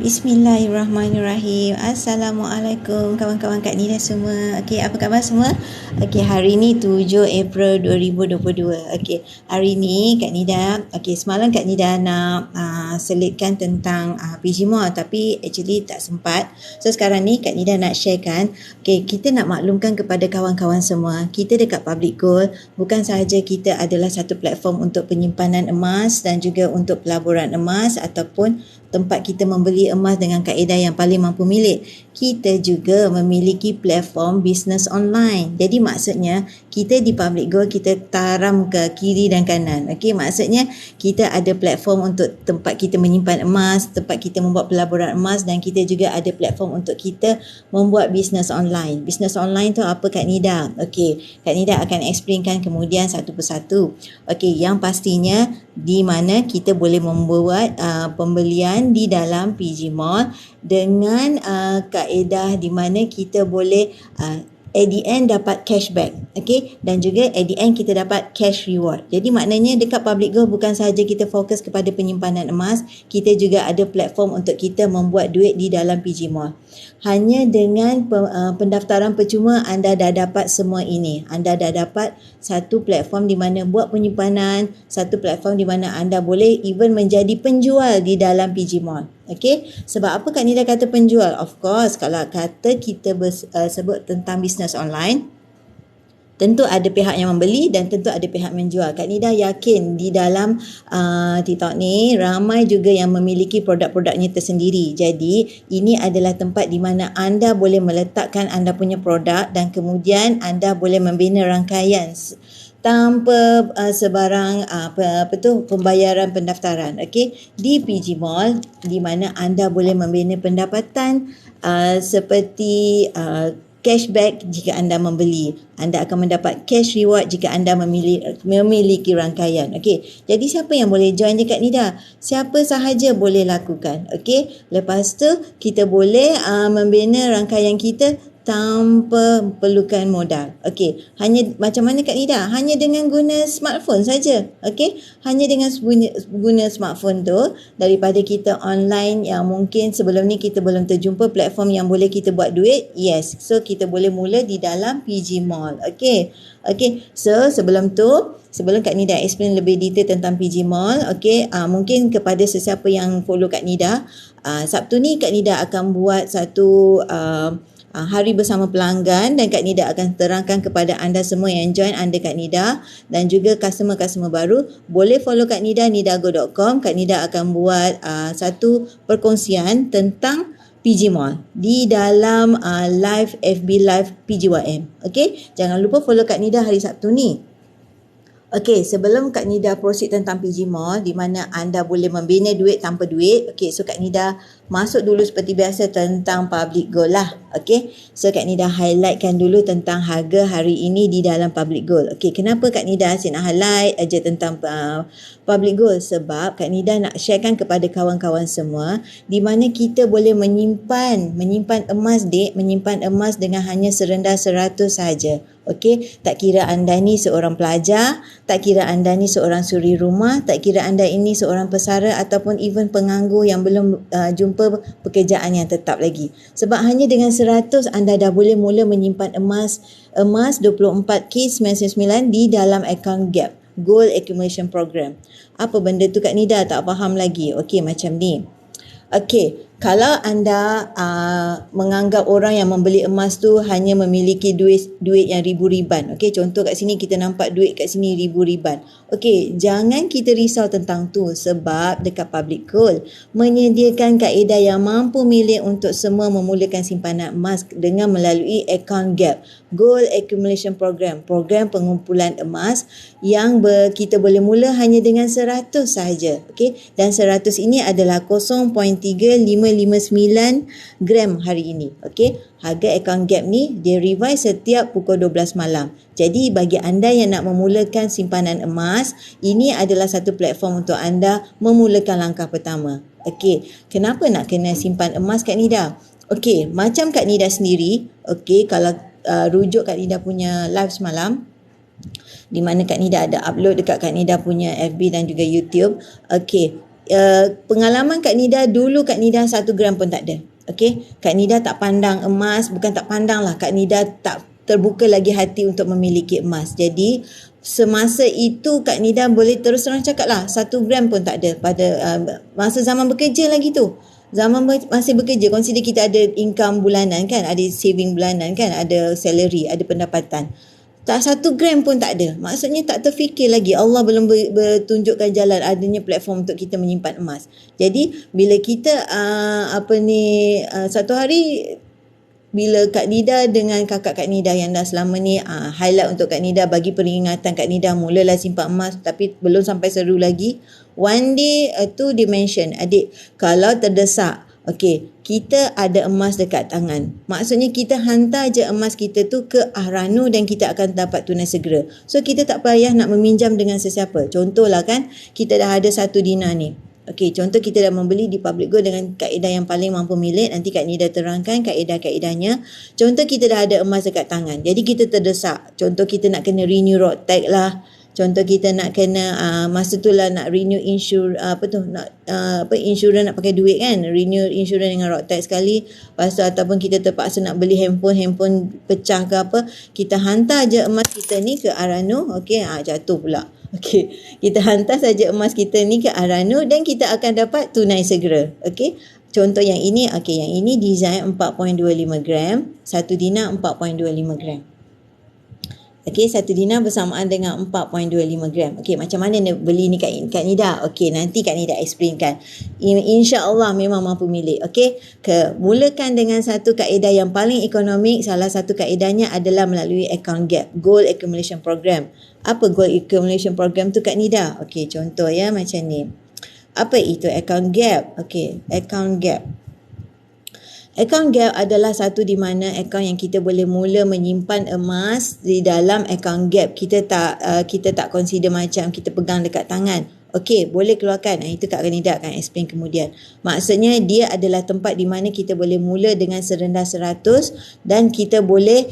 Bismillahirrahmanirrahim. Assalamualaikum kawan-kawan Kak Nida semua. Okey, apa khabar semua? Okey, hari ni 7 April 2022. Okey, hari ni Kak Nida, semalam Kak Nida nak selitkan tentang PG Mall tapi actually tak sempat. So sekarang ni Kak Nida nak sharekan, kita nak maklumkan kepada kawan-kawan semua, kita dekat Public Gold bukan sahaja kita adalah satu platform untuk penyimpanan emas dan juga untuk pelaburan emas ataupun tempat kita membeli emas dengan kaedah yang paling mampu milik. Kita juga memiliki platform bisnes online. Jadi maksudnya kita di Public Gold kita taram ke kiri dan kanan. Okey, maksudnya kita ada platform untuk tempat kita menyimpan emas, tempat kita membuat pelaburan emas dan kita juga ada platform untuk kita membuat bisnes online. Bisnes online tu apa Kak Nida? Okey, Kak Nida akan explainkan kemudian satu persatu. Okey, yang pastinya di mana kita boleh membuat pembelian di dalam PG Mall dengan kaedah di mana kita boleh at the end dapat cashback, dan juga at the end kita dapat cash reward. Jadi maknanya dekat Public Gold bukan sahaja kita fokus kepada penyimpanan emas, kita juga ada platform untuk kita membuat duit di dalam PG Mall. Hanya dengan pendaftaran percuma anda dah dapat semua ini. Anda dah dapat satu platform di mana buat penyimpanan, satu platform di mana anda boleh even menjadi penjual di dalam PG Mall. Okey, sebab apa Kak Nida kata penjual? Of course, kalau kata kita sebut tentang bisnes online, tentu ada pihak yang membeli dan tentu ada pihak menjual. Kak Nida yakin di dalam TikTok ni ramai juga yang memiliki produk-produknya tersendiri. Jadi ini adalah tempat di mana anda boleh meletakkan anda punya produk dan kemudian anda boleh membina rangkaian tanpa sebarang pembayaran pendaftaran, di PG Mall di mana anda boleh membina pendapatan seperti cashback jika anda membeli. Anda akan mendapat cash reward jika anda memiliki rangkaian. Jadi siapa yang boleh join je Kak Nida? Siapa sahaja boleh lakukan. Lepas tu kita boleh membina rangkaian kita tanpa perlukan modal. Hanya macam mana Kak Nida? Hanya dengan guna smartphone saja. Hanya dengan guna smartphone tu, daripada kita online yang mungkin sebelum ni kita belum terjumpa platform yang boleh kita buat duit. Yes. So kita boleh mula di dalam PG Mall. So sebelum Kak Nida explain lebih detail tentang PG Mall, mungkin kepada sesiapa yang follow Kak Nida, Sabtu ni Kak Nida akan buat satu hari bersama pelanggan dan Kak Nida akan terangkan kepada anda semua yang join under Kak Nida dan juga customer-customer baru boleh follow Kak Nida nidago.com. Kak Nida akan buat satu perkongsian tentang PG Mall di dalam live FB live PGYM. Jangan lupa follow Kak Nida hari Sabtu ni. Sebelum Kak Nida proceed tentang PG Mall di mana anda boleh membina duit tanpa duit. So Kak Nida masuk dulu seperti biasa tentang Public Gold lah. So Kak Nida highlightkan dulu tentang harga hari ini di dalam Public Gold. Kenapa Kak Nida asyik nak highlight aja tentang Public Gold? Sebab Kak Nida nak sharekan kepada kawan-kawan semua di mana kita boleh menyimpan emas dengan hanya serendah 100 saja. Tak kira anda ni seorang pelajar, tak kira anda ni seorang suri rumah, tak kira anda ini seorang pesara ataupun even penganggur yang belum jumpa pekerjaan yang tetap lagi. Sebab hanya dengan 100 anda dah boleh mula menyimpan emas 24K99 di dalam akaun GAP, Gold Accumulation Program. Apa benda tu Kak Nida tak faham lagi? Macam ni. Kalau anda menganggap orang yang membeli emas tu hanya memiliki duit yang ribu-riban. Contoh kat sini kita nampak duit kat sini ribu-riban. Jangan kita risau tentang tu sebab dekat Public Gold menyediakan kaedah yang mampu milik untuk semua memulakan simpanan emas dengan melalui akaun GAP, Gold Accumulation Program, program pengumpulan emas yang kita boleh mula hanya dengan 100 sahaja. Dan 100 ini adalah 0.3559 gram hari ini. Harga akaun GAP ni dia revise setiap pukul 12 malam. Jadi bagi anda yang nak memulakan simpanan emas, ini adalah satu platform untuk anda memulakan langkah pertama. Kenapa nak kena simpan emas Kak Nida? Macam Kak Nida sendiri, kalau rujuk Kak Nida punya live semalam, di mana Kak Nida ada upload dekat Kak Nida punya FB dan juga YouTube. pengalaman Kak Nida dulu, Kak Nida 1 gram pun tak ada. Okey, Kak Nida tak pandang emas, bukan tak pandang lah, Kak Nida tak terbuka lagi hati untuk memiliki emas. Jadi semasa itu Kak Nida boleh terus terang cakap lah, 1 gram pun tak ada pada masa zaman bekerja lagi tu. Zaman masih bekerja, consider kita ada income bulanan kan, ada saving bulanan kan, ada salary, ada pendapatan. Tak 1 gram pun tak ada. Maksudnya tak terfikir lagi. Allah belum bertunjukkan jalan adanya platform untuk kita menyimpan emas. Jadi bila kita satu hari bila Kak Nida dengan kakak Kak Nida yang dah selama ni highlight untuk Kak Nida, bagi peringatan Kak Nida, mulalah simpan emas tapi belum sampai seru lagi. One day tu dia mention, adik kalau terdesak, okey, kita ada emas dekat tangan. Maksudnya kita hantar je emas kita tu ke Ahranu dan kita akan dapat tunai segera. So kita tak payah nak meminjam dengan sesiapa. Contohlah kan, kita dah ada 1 dinar ni. Okey, contoh kita dah membeli di public go dengan kaedah yang paling mampu milik. Nanti Kak Nida terangkan kaedah-kaedahnya. Contoh kita dah ada emas dekat tangan. Jadi kita terdesak. Contoh kita nak kena renew road tag lah. Contoh kita nak kena masa tu lah nak renew insurance insurance nak pakai duit kan, renew insurance dengan road tax sekali. Lepas tu ataupun kita terpaksa nak beli handphone pecah ke apa, kita hantar je emas kita ni ke Ahranu. Okey, jatuh pula. Okey, kita hantar saja emas kita ni ke Ahranu dan kita akan dapat tunai segera. Okey, contoh yang ini, okey, yang ini design 4.25 gram, 1 dinar 4.25 gram. Okey, 1 dinar bersamaan dengan 4.25 gram. Okey, macam mana nak beli ni Kak Nida? Okey, nanti Kak Nida explainkan. InsyaAllah memang mampu milik. Okey, mulakan dengan satu kaedah yang paling ekonomik. Salah satu kaedahnya adalah melalui account gap, gold accumulation program. Apa gold accumulation program tu Kak Nida? Okey, contoh ya macam ni. Apa itu account gap? Okey, account gap. Account gap adalah satu di mana akaun yang kita boleh mula menyimpan emas di dalam account gap. Kita tak consider macam kita pegang dekat tangan. Okey, boleh keluarkan. Itu Kak Nida akan explain kemudian. Maksudnya dia adalah tempat di mana kita boleh mula dengan serendah 100 dan kita boleh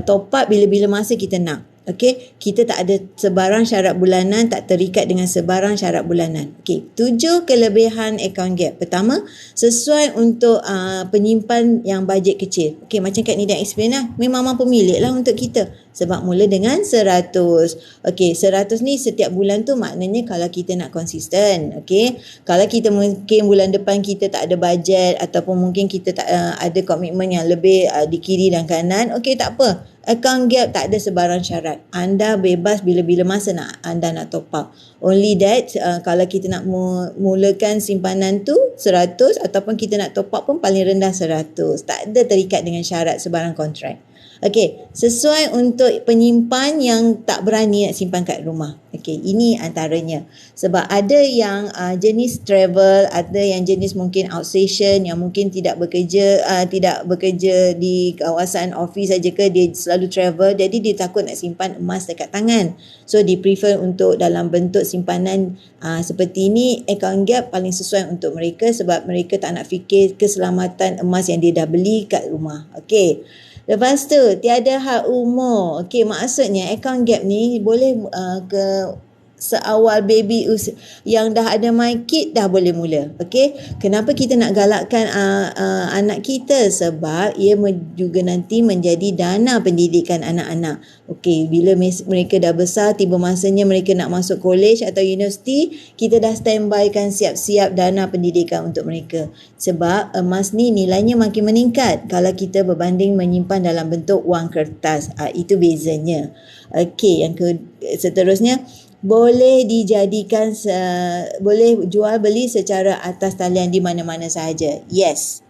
top up bila-bila masa kita nak. Okey, kita tak ada sebarang syarat bulanan, tak terikat dengan sebarang syarat bulanan. Okey, 7 kelebihan account gap. Pertama, sesuai untuk penyimpan yang bajet kecil. Okey, macam Kak Nida explain lah, memang mampu milik lah untuk kita. Sebab mula dengan 100. Okey, 100 ni setiap bulan tu maknanya kalau kita nak konsisten. Okey, kalau kita mungkin bulan depan kita tak ada bajet ataupun mungkin kita tak ada komitmen yang lebih di kiri dan kanan. Okey, tak apa. Account gap tak ada sebarang syarat. Anda bebas bila-bila masa anda nak top up. Only that kalau kita nak mulakan simpanan tu 100 ataupun kita nak top up pun paling rendah 100. Tak ada terikat dengan syarat sebarang kontrak. Okey, sesuai untuk penyimpan yang tak berani nak simpan kat rumah. Okey, ini antaranya. Sebab ada yang jenis travel, ada yang jenis mungkin outstation yang mungkin tidak bekerja di kawasan office saja ke, dia selalu travel, jadi dia takut nak simpan emas dekat tangan. So dia prefer untuk dalam bentuk simpanan seperti ini. Account gap paling sesuai untuk mereka sebab mereka tak nak fikir keselamatan emas yang dia dah beli kat rumah. Okey. Lepas tu, tiada had umur. Okey, maksudnya account gap ni boleh ke seawal baby yang dah ada my kid dah boleh mula. Okey, kenapa kita nak galakkan anak kita? Sebab ia juga nanti menjadi dana pendidikan anak-anak. Okey, bila mereka dah besar, tiba masanya mereka nak masuk college atau universiti, kita dah standbykan siap-siap dana pendidikan untuk mereka. Sebab emas ni nilainya makin meningkat kalau kita berbanding menyimpan dalam bentuk wang kertas. Itu bezanya. Okey, yang seterusnya, boleh dijadikan boleh jual beli secara atas talian di mana-mana sahaja. Yes.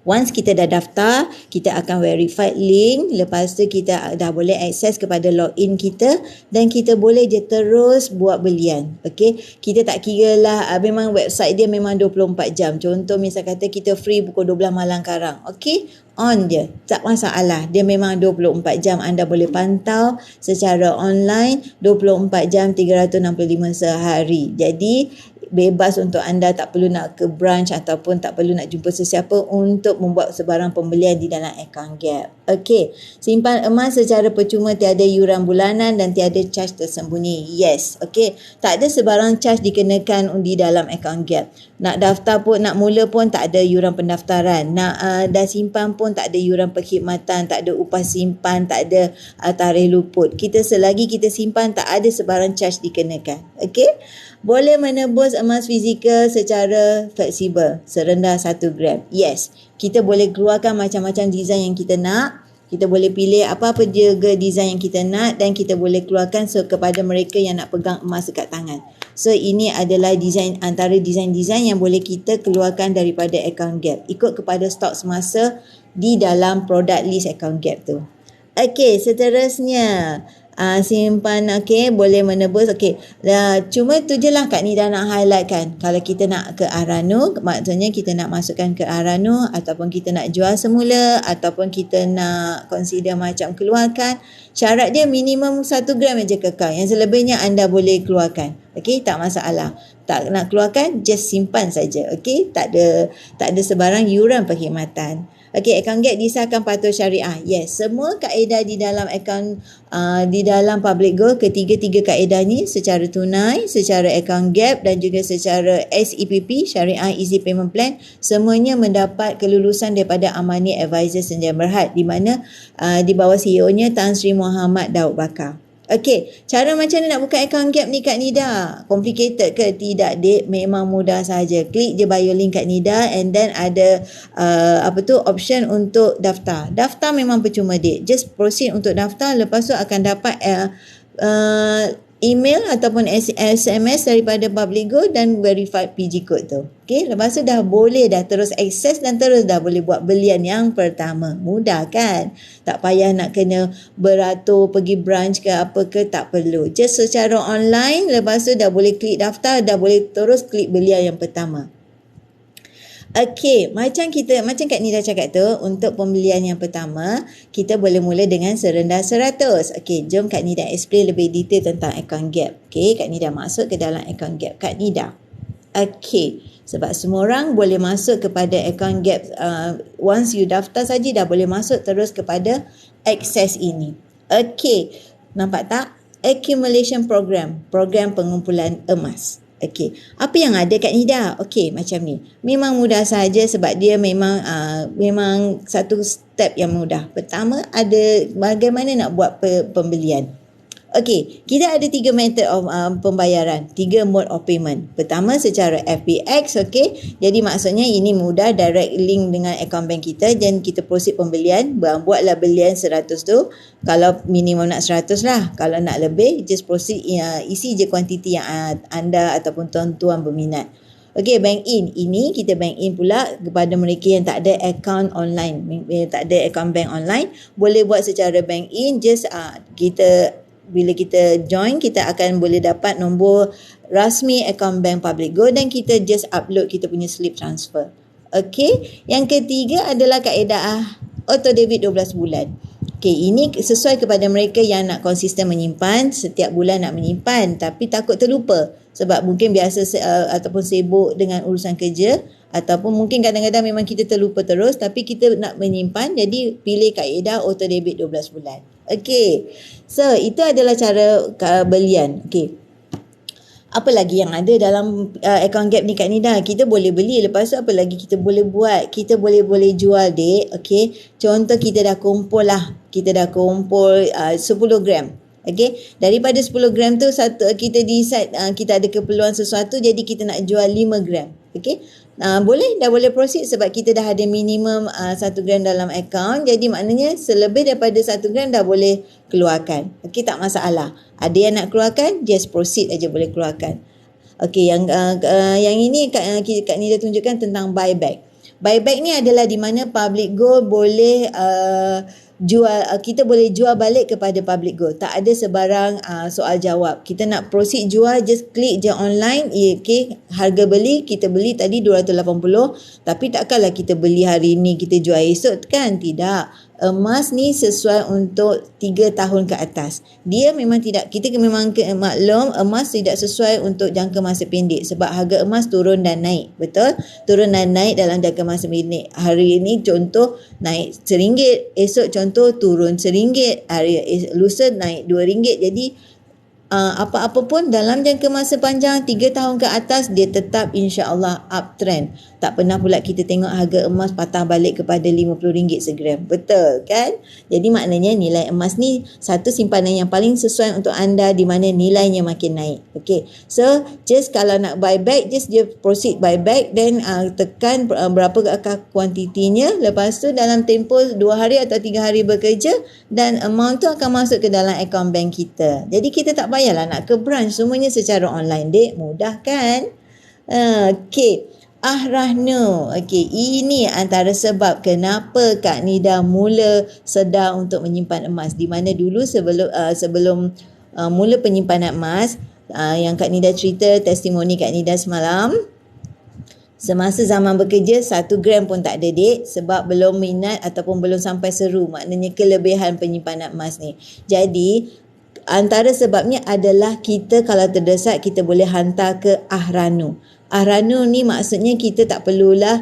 Once kita dah daftar, kita akan verified link. Lepas tu kita dah boleh akses kepada login kita dan kita boleh je terus buat belian. Okey, kita tak kira lah, memang website dia memang 24 jam. Contoh misal kata kita free pukul 12 malam karang. Okey, on je, tak masalah. Dia memang 24 jam anda boleh pantau secara online, 24 jam 365 sehari. Jadi bebas untuk anda, tak perlu nak ke branch ataupun tak perlu nak jumpa sesiapa untuk membuat sebarang pembelian di dalam akaun Gap. Okey, simpan emas secara percuma, tiada yuran bulanan dan tiada charge tersembunyi. Yes, okey. Tak ada sebarang charge dikenakan di dalam akaun Gap. Nak daftar pun, nak mula pun tak ada yuran pendaftaran. Nak dah simpan pun tak ada yuran perkhidmatan, tak ada upah simpan, tak ada tarikh luput. Kita selagi kita simpan tak ada sebarang charge dikenakan. Okey? Boleh menebus emas fizikal secara fleksibel serendah 1 gram. Yes, kita boleh keluarkan macam-macam design yang kita nak. Kita boleh pilih apa-apa juga design yang kita nak dan kita boleh keluarkan kepada mereka yang nak pegang emas dekat tangan. So ini adalah design, antara design-design yang boleh kita keluarkan daripada akaun Gap ikut kepada stok semasa di dalam product list akaun Gap tu. Okey, seterusnya simpan, okey, boleh menebus. Okey, cuma tu je lah Kak Nida nak highlight kan. Kalau kita nak ke Arano, maksudnya kita nak masukkan ke Arano ataupun kita nak jual semula ataupun kita nak consider macam keluarkan, syarat dia minimum 1 gram aja kekal. Yang selebihnya anda boleh keluarkan. Okey, tak masalah. Tak nak keluarkan, just simpan saja. Okey, tak ada sebarang yuran perkhidmatan. Okey, akaun Gap disahkan patuh syariah. Yes, semua kaedah di dalam akaun di dalam Public Gold, ketiga-tiga kaedah ni secara tunai, secara akaun Gap dan juga secara SEPP, Syariah Easy Payment Plan, semuanya mendapat kelulusan daripada Amani Advisor Senja Berhad, di mana di bawah CEO-nya Tan Sri Muhammad Daud Bakar. Okey, cara macam mana nak buka akaun Gap ni Kak Nida? Complicated ke? Tidak, Dek. Memang mudah saja. Klik je bio link Kak Nida and then ada option untuk daftar. Daftar memang percuma, Dek. Just proceed untuk daftar, lepas tu akan dapat email ataupun SMS daripada Public Gold dan verified PG code tu. Okey, lepas tu dah boleh dah terus akses dan terus dah boleh buat belian yang pertama. Mudah kan? Tak payah nak kena beratur pergi branch ke apa ke, tak perlu. Just secara online, lepas tu dah boleh klik daftar, dah boleh terus klik belian yang pertama. Okey, macam Kak Nida cakap tu, untuk pembelian yang pertama, kita boleh mula dengan serendah 100. Okey, jom Kak Nida explain lebih detail tentang akaun Gap. Okey, Kak Nida masuk ke dalam akaun Gap Kak Nida. Okey, sebab semua orang boleh masuk kepada akaun Gap. Once you daftar saja dah boleh masuk terus kepada akses ini. Okey, nampak tak? Accumulation Program, program pengumpulan emas. Okey, apa yang ada Kak Nida? Okey, macam ni. Memang mudah saja sebab dia memang satu step yang mudah. Pertama, ada bagaimana nak buat pembelian. Okey, kita ada 3 method of pembayaran, 3 mode of payment. Pertama secara FPX, okey. Jadi maksudnya ini mudah, direct link dengan akaun bank kita dan kita proceed pembelian. Buatlah belian 100 tu. Kalau minimum nak 100 lah. Kalau nak lebih, just proceed, isi je kuantiti yang anda ataupun tuan-tuan berminat. Okey, bank in. Ini kita bank in pula kepada mereka yang tak ada akaun online, tak ada akaun bank online. Boleh buat secara bank in, just bila kita join, kita akan boleh dapat nombor rasmi akaun bank Public Gold dan kita just upload kita punya slip transfer. Okey, yang ketiga adalah kaedah auto debit 12 bulan. Okey, ini sesuai kepada mereka yang nak konsisten menyimpan, setiap bulan nak menyimpan tapi takut terlupa sebab mungkin biasa ataupun sibuk dengan urusan kerja ataupun mungkin kadang-kadang memang kita terlupa terus tapi kita nak menyimpan, jadi pilih kaedah auto debit 12 bulan. Okey, so itu adalah cara belian. Okey, apa lagi yang ada dalam akaun Gap ni Kak Nida? Kita boleh beli, lepas tu apa lagi kita boleh buat? Kita boleh jual, Dek. Okey, contoh kita dah kumpul 10 gram. Okey, daripada 10 gram tu kita decide kita ada keperluan sesuatu, jadi kita nak jual 5 gram. Okey, dah boleh proceed sebab kita dah ada minimum 1 gram dalam akaun, jadi maknanya selebih daripada 1 gram dah boleh keluarkan. Okey, tak masalah. Ada yang nak keluarkan, just proceed aja boleh keluarkan. Okey, yang ini Kak Nida tunjukkan tentang buyback. Buyback ni adalah di mana Public Gold boleh kita boleh jual balik kepada public go. Tak ada sebarang soal jawab. Kita nak proceed jual, just klik je online. Okay, harga beli kita beli tadi 280, tapi takkanlah kita beli hari ni kita jual esok kan? Tidak. Emas ni sesuai untuk 3 tahun ke atas. Dia memang tidak, kita memang maklum emas tidak sesuai untuk jangka masa pendek sebab harga emas turun dan naik. Betul? Turun dan naik dalam jangka masa pendek. Hari ini contoh naik RM1, esok contoh turun RM1, lusa naik RM2. Jadi apa-apa pun dalam jangka masa panjang 3 tahun ke atas dia tetap insya-Allah uptrend. Tak pernah pula kita tengok harga emas patah balik kepada RM50 segram. Betul kan? Jadi maknanya nilai emas ni satu simpanan yang paling sesuai untuk anda di mana nilainya makin naik. Okay. So just kalau nak buy back, just dia proceed buy back, then tekan berapa kuantitinya. Lepas tu dalam tempoh 2 hari atau 3 hari bekerja dan amount tu akan masuk ke dalam akaun bank kita. Jadi kita tak payahlah nak ke branch, semuanya secara online. Dek, mudah kan? Okay. Rahno. Okey, ini antara sebab kenapa Kak Nida mula sedar untuk menyimpan emas. Di mana dulu sebelum mula penyimpanan emas, yang Kak Nida cerita testimoni Kak Nida semalam, semasa zaman bekerja 1 gram pun tak ada, dek, sebab belum minat ataupun belum sampai seru, maknanya kelebihan penyimpanan emas ni. Jadi antara sebabnya adalah kita kalau terdesak kita boleh hantar ke Ahranu. Ahranu ni maksudnya kita tak perlulah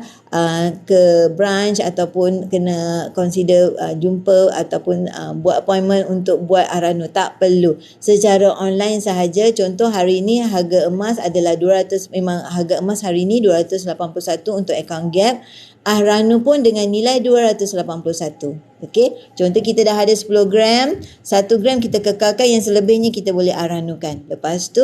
ke branch ataupun kena consider jumpa ataupun buat appointment untuk buat Ahranu. Tak perlu. Secara online sahaja. Contoh hari ni harga emas adalah 200, memang harga emas hari ni 281 untuk account gap. Ahranu pun dengan nilai 281. Okey, contoh kita dah ada 10 gram, 1 gram kita kekalkan, yang selebihnya kita boleh ahranukan. Lepas tu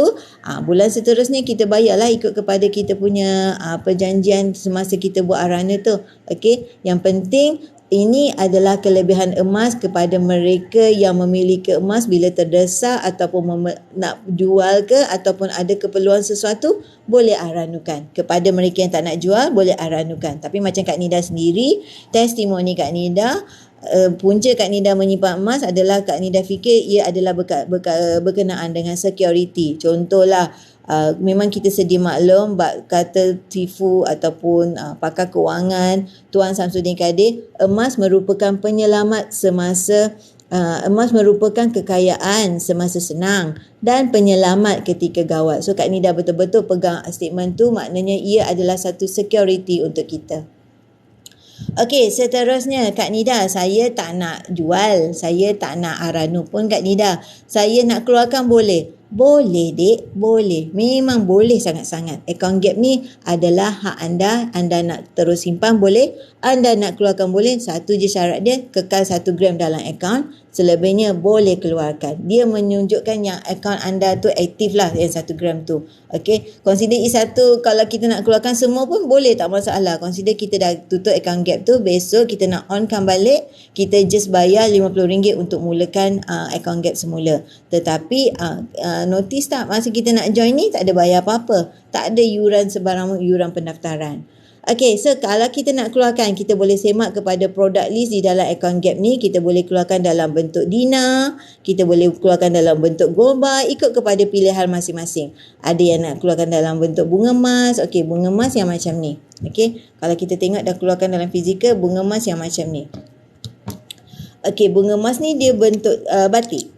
bulan seterusnya kita bayarlah ikut kepada kita punya perjanjian semasa kita buat ahranu tu. Okey, yang penting ini adalah kelebihan emas kepada mereka yang memiliki emas bila terdesak ataupun nak jual ke ataupun ada keperluan sesuatu, boleh ahranukan. Kepada mereka yang tak nak jual, boleh ahranukan. Tapi macam Kak Nida sendiri, testimoni Kak Nida, punca Kak Nida menyimpan emas adalah Kak Nida fikir ia adalah berkenaan dengan security. Contohlah, memang kita sedia maklum kata tifu ataupun pakar kewangan Tuan Samsudin Kadir, emas merupakan penyelamat semasa emas merupakan kekayaan semasa senang dan penyelamat ketika gawat. So Kak Nida betul-betul pegang statement tu, maknanya ia adalah satu security untuk kita. Okey, seterusnya Kak Nida, saya tak nak jual, saya tak nak ahranu pun Kak Nida. Saya nak keluarkan boleh? Boleh, dek, boleh. Memang boleh sangat-sangat. Account gap ni adalah hak anda. Anda nak terus simpan boleh. Anda nak keluarkan boleh. Satu je syarat dia, kekal 1 gram dalam account. Selebihnya boleh keluarkan. Dia menunjukkan yang account anda tu aktif lah, yang 1 gram tu. Okey, consider E1 kalau kita nak keluarkan semua pun boleh, tak masalah. Consider kita dah tutup account gap tu, besok kita nak onkan balik, kita just bayar RM50 untuk mulakan account gap semula. Tetapi notice tak, masa kita nak join ni tak ada bayar apa-apa. Tak ada yuran sebarang yuran pendaftaran. Okey, so kalau kita nak keluarkan, kita boleh semak kepada product list di dalam account gap ni. Kita boleh keluarkan dalam bentuk dinar, kita boleh keluarkan dalam bentuk goba, ikut kepada pilihan masing-masing. Ada yang nak keluarkan dalam bentuk bunga emas. Okey, bunga emas yang macam ni. Okey, kalau kita tengok dah keluarkan dalam fizikal, bunga emas yang macam ni. Okey, bunga emas ni dia bentuk batik.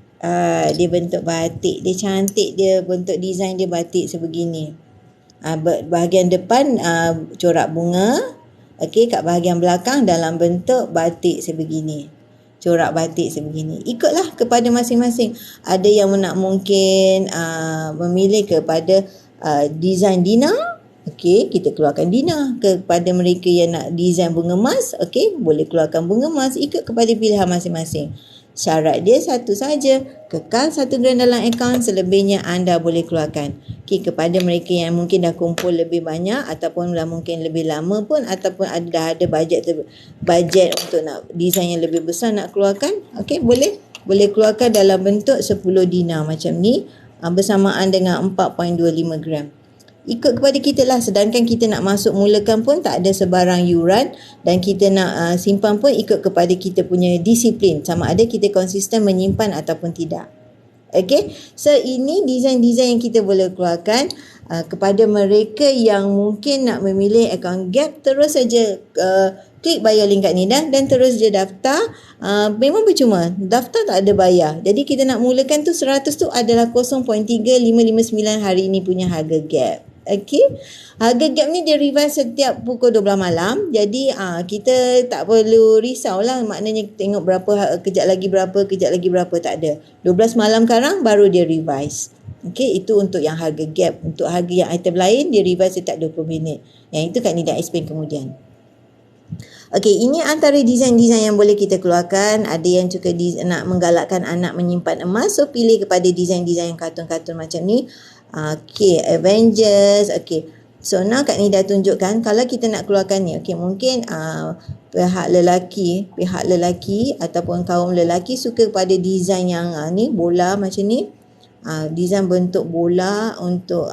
Dia bentuk batik, dia cantik, dia bentuk design dia batik sebegini. Bahagian depan corak bunga. Okey, kat bahagian belakang dalam bentuk batik sebegini. Corak batik sebegini. Ikutlah kepada masing-masing. Ada yang nak mungkin memilih kepada design dinar. Okey, kita keluarkan dinar. Kepada mereka yang nak design bunga emas, okey, boleh keluarkan bunga emas, ikut kepada pilihan masing-masing. Syarat dia satu saja, kekal 1 gram dalam akaun, selebihnya anda boleh keluarkan. Okey, kepada mereka yang mungkin dah kumpul lebih banyak ataupun dah mungkin lebih lama pun, ataupun dah ada bajet untuk nak design yang lebih besar nak keluarkan, okey, boleh keluarkan dalam bentuk 10 dinar macam ni, bersamaan dengan 4.25 gram. ikut kepada kita lah. Sedangkan kita nak masuk mulakan pun tak ada sebarang yuran, dan kita nak simpan pun ikut kepada kita punya disiplin, sama ada kita konsisten menyimpan ataupun tidak. Okay, so ini design-design yang kita boleh keluarkan. Kepada mereka yang mungkin nak memilih account gap, terus saja klik bio link kat ni dan terus je daftar. Memang percuma, daftar tak ada bayar. Jadi kita nak mulakan tu 100 tu adalah 0.3559 hari ni punya harga gap. Okay, harga gap ni dia revise setiap pukul 12 malam. Jadi kita tak perlu risau lah, maknanya tengok berapa, kejap lagi berapa, tak ada. 12 malam sekarang baru dia revise. Okay, itu untuk yang harga gap. Untuk harga yang item lain dia revise setiap 20 minit. Yang itu Kak Nida explain kemudian. Okay, ini antara design-design yang boleh kita keluarkan. Ada yang juga nak menggalakkan anak menyimpan emas, so pilih kepada design-design kartun-kartun macam ni. Okay, Avengers. Okay, so now Kak Nida tunjukkan kalau kita nak keluarkan ni. Okay, mungkin pihak lelaki ataupun kaum lelaki suka pada design yang ni, bola macam ni. Design bentuk bola untuk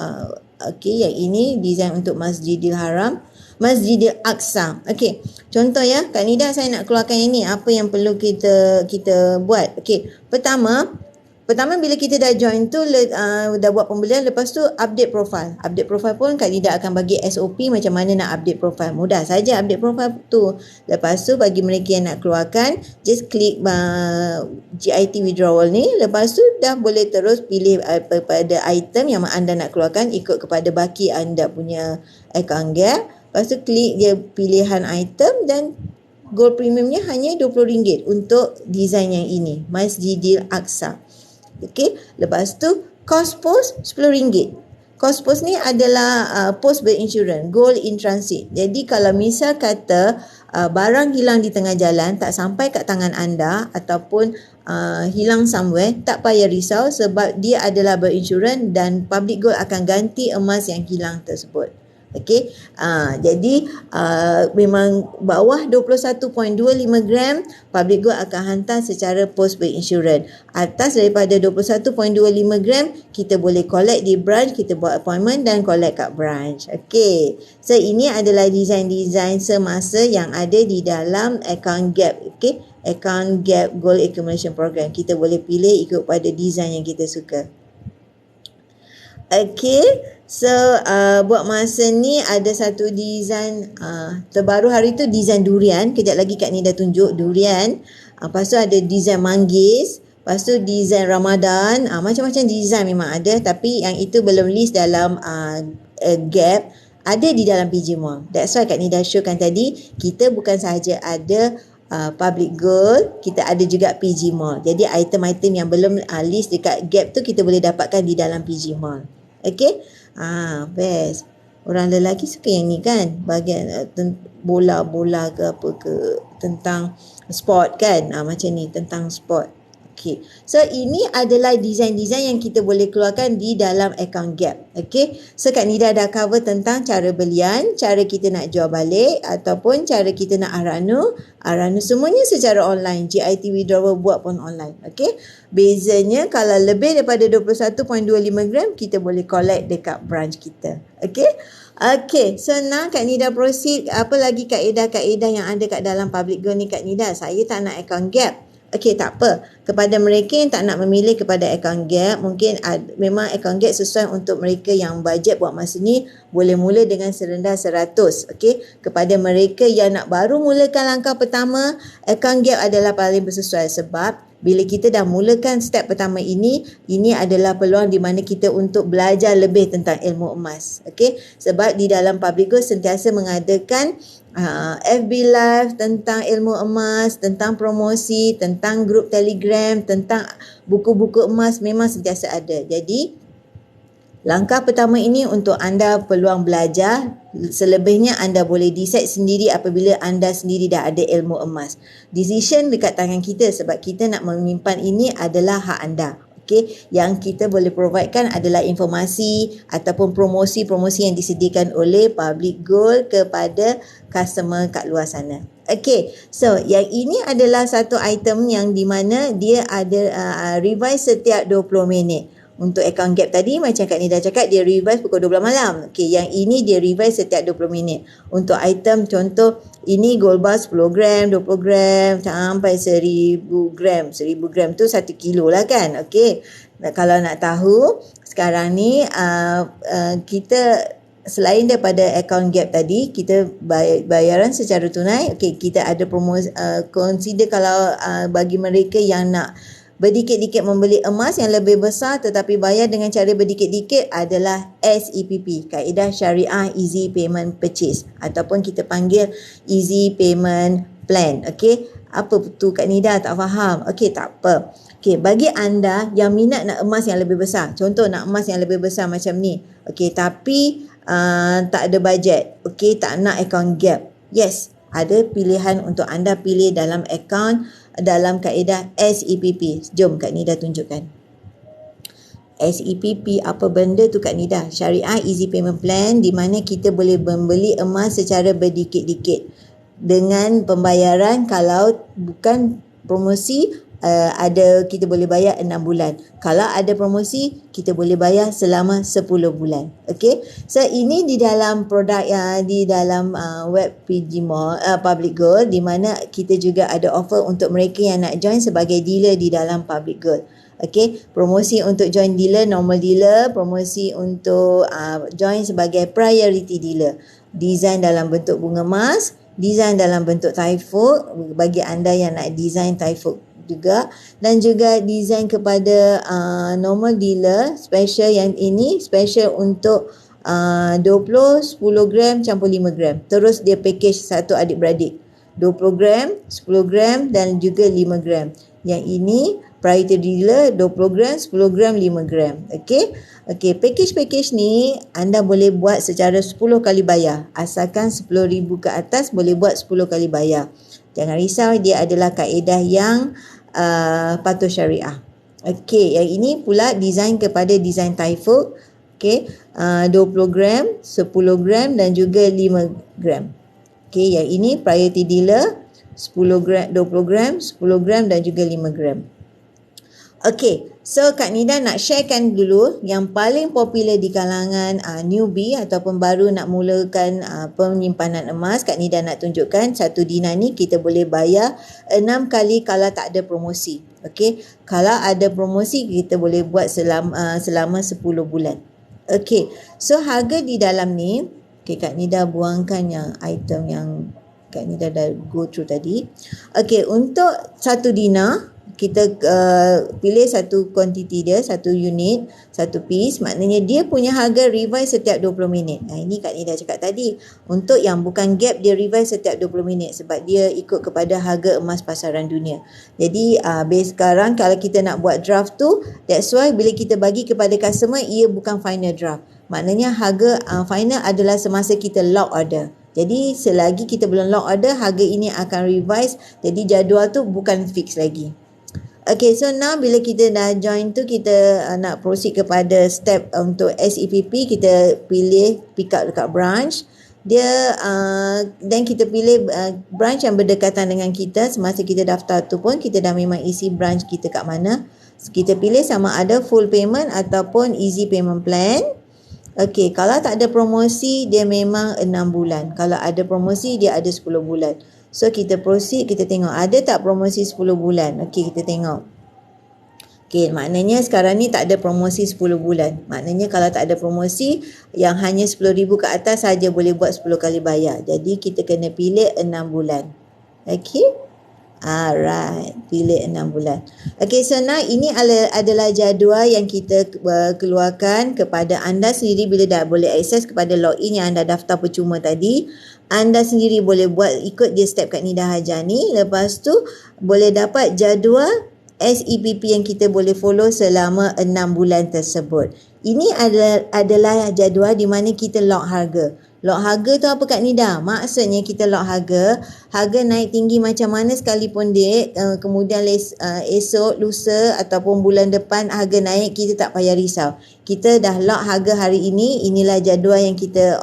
okay, yang ini design untuk Masjidil Haram, Masjidil Aqsa. Okey, contoh ya, Kak Nida saya nak keluarkan yang ni, apa yang perlu kita buat. Okey, pertama bila kita dah join tu, dah buat pembelian, lepas tu update profile. Update profile pun Kak Nida akan bagi SOP macam mana nak update profile. Mudah saja update profile tu. Lepas tu bagi mereka yang nak keluarkan, just klik GIT withdrawal ni. Lepas tu dah boleh terus pilih pada item yang anda nak keluarkan ikut kepada baki anda punya account gap. Lepas tu klik je pilihan item dan gold premiumnya hanya RM20 untuk design yang ini, Masjidil Aqsa. Okey, lepas tu cost post RM10. Cost post ni adalah post berinsurans, gold in transit. Jadi kalau misal kata barang hilang di tengah jalan, tak sampai kat tangan anda ataupun hilang somewhere, tak payah risau sebab dia adalah berinsurans dan Public Gold akan ganti emas yang hilang tersebut. Okey, jadi memang bawah 21.25 gram Public Gold akan hantar secara post berinsurans. Atas daripada 21.25 gram kita boleh collect di branch, kita buat appointment dan collect kat branch. Okey, so ini adalah design-design semasa yang ada di dalam account gap. Okey, account gap gold accumulation program, kita boleh pilih ikut pada design yang kita suka. Okay, so buat masa ni ada satu design terbaru hari tu, design durian. Kejap lagi Kak Nida tunjuk durian. Lepas tu ada design manggis. Lepas tu design Ramadan. Macam-macam design memang ada, tapi yang itu belum list dalam gap. Ada di dalam PG Mall. That's why Kak Nida showkan tadi, kita bukan sahaja ada Public Gold, kita ada juga PG Mall. Jadi item-item yang belum list dekat gap tu kita boleh dapatkan di dalam PG Mall. Okay, best. Orang lelaki suka yang ni kan, bahagian bola-bola ke apa ke, tentang sport kan, macam ni, tentang sport. Okay, so ini adalah design-design yang kita boleh keluarkan di dalam account gap. Okay, so Kak Nida dah cover tentang cara belian, cara kita nak jual balik ataupun cara kita nak aranu semuanya secara online. GIT withdrawal buat pun online. Okay, bezanya kalau lebih daripada 21.25 gram kita boleh collect dekat branch kita. Okay, so now Kak Nida proceed. Apa lagi kaedah-kaedah yang ada kat dalam Public Gold ni Kak Nida? Saya tak nak account gap. Okey, tak apa. Kepada mereka yang tak nak memilih kepada account gap, mungkin memang account gap sesuai untuk mereka yang bajet buat masa ni, boleh mula dengan serendah 100. Okey, kepada mereka yang nak baru mulakan langkah pertama, account gap adalah paling bersesuai sebab bila kita dah mulakan step pertama ini adalah peluang di mana kita untuk belajar lebih tentang ilmu emas. Okey, sebab di dalam Public Gold sentiasa mengadakan FB Live tentang ilmu emas, tentang promosi, tentang grup Telegram, tentang buku-buku emas, memang sentiasa ada. Jadi langkah pertama ini untuk anda peluang belajar. Selebihnya anda boleh decide sendiri apabila anda sendiri dah ada ilmu emas. Decision dekat tangan kita sebab kita nak menyimpan ini adalah hak anda. Okay, yang kita boleh providekan adalah informasi ataupun promosi-promosi yang disediakan oleh Public Gold kepada customer kat luar sana. Okay, so yang ini adalah satu item yang di mana dia ada revise setiap 20 minit. Untuk account gap tadi macam Kak Nida cakap dia revise pukul 12 malam. Okey, yang ini dia revise setiap 20 minit. Untuk item contoh ini gold bar 10 gram, 20 gram sampai 1000 gram. 1000 gram tu 1 kilo lah kan. Okey. Kalau nak tahu sekarang ni kita selain daripada account gap tadi, kita bayaran secara tunai. Okey, kita ada promosi consider kalau bagi mereka yang nak berdikit-dikit membeli emas yang lebih besar tetapi bayar dengan cara berdikit-dikit adalah SEPP, kaedah syariah easy payment purchase ataupun kita panggil easy payment plan. Okey, apa tu Kak Nida tak faham? Okey, tak apa. Okey, bagi anda yang minat nak emas yang lebih besar, contoh nak emas yang lebih besar macam ni. Okey, tapi tak ada bajet. Okey, tak nak account gap. Yes, ada pilihan untuk anda pilih dalam account dalam kaedah SEPP. Jom Kak Nida tunjukkan. SEPP apa benda tu Kak Nida? Syariah Easy Payment Plan, di mana kita boleh membeli emas secara berdikit-dikit dengan pembayaran kalau bukan promosi ada kita boleh bayar 6 bulan. Kalau ada promosi kita boleh bayar selama 10 bulan. Okey. So ini di dalam produk di dalam web PG Mall Public Gold, di mana kita juga ada offer untuk mereka yang nak join sebagai dealer di dalam Public Gold. Okey, promosi untuk join dealer, normal dealer, promosi untuk join sebagai priority dealer. Design dalam bentuk bunga emas, design dalam bentuk typhoon bagi anda yang nak design typhoon juga, dan juga design kepada normal dealer special. Yang ini special untuk 20, 10 gram campur 5 gram. Terus dia package satu adik-beradik, 20 gram, 10 gram dan juga 5 gram. Yang ini priority dealer 20 gram, 10 gram, 5 gram. Okey. Okey, package ni anda boleh buat secara 10 kali bayar. Asalkan 10,000 ke atas boleh buat 10 kali bayar. Jangan risau, dia adalah kaedah yang patuh syariah. Okey, yang ini pula design kepada design typhoon. Okey, 20 gram, 10 gram dan juga 5 gram. Okey, yang ini priority dealer 10 gram, 20 gram, 10 gram dan juga 5 gram. Okey, so Kak Nida nak sharekan dulu yang paling popular di kalangan newbie ataupun baru nak mulakan penyimpanan emas. Kak Nida nak tunjukkan satu dinar ni kita boleh bayar 6 kali kalau tak ada promosi. Okey, kalau ada promosi kita boleh buat selama 10 bulan. Okey, so harga di dalam ni, okey Kak Nida buangkan yang item yang Kak Nida dah go through tadi. Okey, untuk satu dinar kita pilih satu quantity dia, satu unit, satu piece, maknanya dia punya harga revise setiap 20 minit. Ini Kak Nida cakap tadi. Untuk yang bukan gap, dia revise setiap 20 minit sebab dia ikut kepada harga emas pasaran dunia. Jadi base sekarang kalau kita nak buat draft tu, that's why bila kita bagi kepada customer, ia bukan final draft. Maknanya harga final adalah semasa kita lock order. Jadi selagi kita belum lock order, harga ini akan revise. Jadi jadual tu bukan fix lagi. Okay, so now bila kita dah join tu, kita nak proceed kepada step untuk SEPP. Kita pilih pick up dekat branch. Dia dan kita pilih branch yang berdekatan dengan kita. Semasa kita daftar tu pun kita dah memang isi branch kita kat mana. Kita pilih sama ada full payment ataupun easy payment plan. Okay, kalau tak ada promosi dia memang 6 bulan. Kalau ada promosi dia ada 10 bulan. So kita proceed, kita tengok ada tak promosi 10 bulan. Okey, kita tengok. Okey, maknanya sekarang ni tak ada promosi 10 bulan. Maknanya kalau tak ada promosi yang hanya 10,000 ke atas saja boleh buat 10 kali bayar. Jadi kita kena pilih 6 bulan. Okey. Alright, pilih 6 bulan. Okey, so now ini adalah jadual yang kita keluarkan kepada anda sendiri bila dah boleh akses kepada login yang anda daftar percuma tadi. Anda sendiri boleh buat ikut dia step Kak Nida Hajar ni. Lepas tu boleh dapat jadual SEPP yang kita boleh follow selama 6 bulan tersebut. Ini adalah jadual di mana kita lock harga. Lock harga tu apa Kak Nida? Maksudnya kita lock harga naik tinggi macam mana sekalipun dek, kemudian esok, lusa ataupun bulan depan harga naik, kita tak payah risau. Kita dah lock harga hari ini, inilah jadual yang kita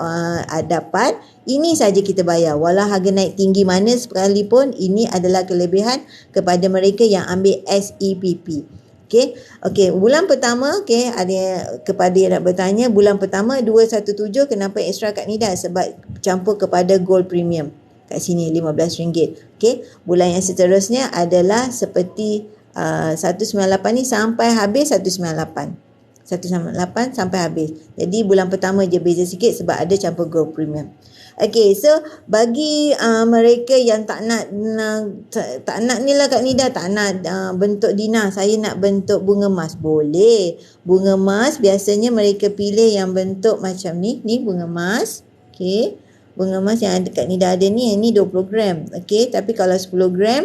dapat. Ini saja kita bayar. Walau harga naik tinggi mana sekalipun, ini adalah kelebihan kepada mereka yang ambil SEPP. Okey, bulan pertama, ada kepada yang nak bertanya, bulan pertama 217 kenapa extra Kak Nida? Sebab campur kepada gold premium. Kat sini RM15. Okey, bulan yang seterusnya adalah seperti 198 ni sampai habis 198. 198 sampai habis. Jadi bulan pertama je beza sikit sebab ada campur gold premium. Okay, so bagi mereka yang tak nak ni lah Kak Nida, tak nak bentuk Dina, saya nak bentuk bunga emas, boleh. Bunga emas biasanya mereka pilih yang bentuk macam ni bunga emas. Okay, bunga emas yang ada Kak Nida ada ni, yang ni 20 gram. Okay, tapi kalau 10 gram,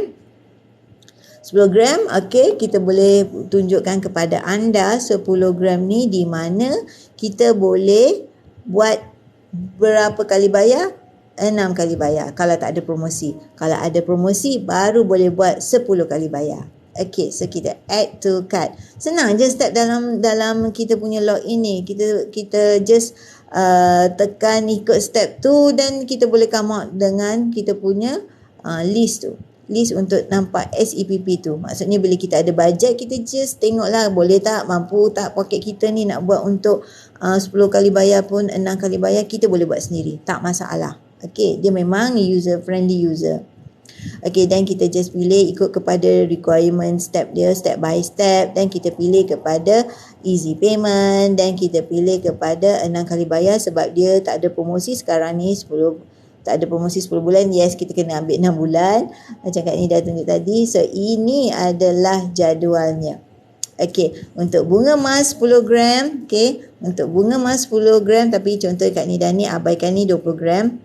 okay, kita boleh tunjukkan kepada anda 10 gram ni di mana kita boleh buat berapa kali bayar? 6 kali bayar kalau tak ada promosi. Kalau ada promosi baru boleh buat 10 kali bayar. Okay, so kita add to cart. Senang je step dalam kita punya login ni. Kita just tekan ikut step tu dan kita boleh come out dengan kita punya list tu. List untuk nampak SEPP tu. Maksudnya bila kita ada bajet, kita just tengoklah boleh tak, mampu tak poket kita ni nak buat untuk 10 kali bayar pun 6 kali bayar, kita boleh buat sendiri. Tak masalah. Okay, dia memang user friendly user. Okay, dan kita just pilih ikut kepada requirement step dia, step by step, dan kita pilih kepada easy payment, dan kita pilih kepada 6 kali bayar sebab dia tak ada promosi sekarang ni 10. Tak ada promosi 10 bulan. Yes, kita kena ambil 6 bulan. Macam Kak Nida tunjuk tadi. So, ini adalah jadualnya. Okay, untuk bunga emas 10 gram. Okay, untuk bunga emas 10 gram. Tapi contoh Kak Nida ni, abaikan ni 20 gram.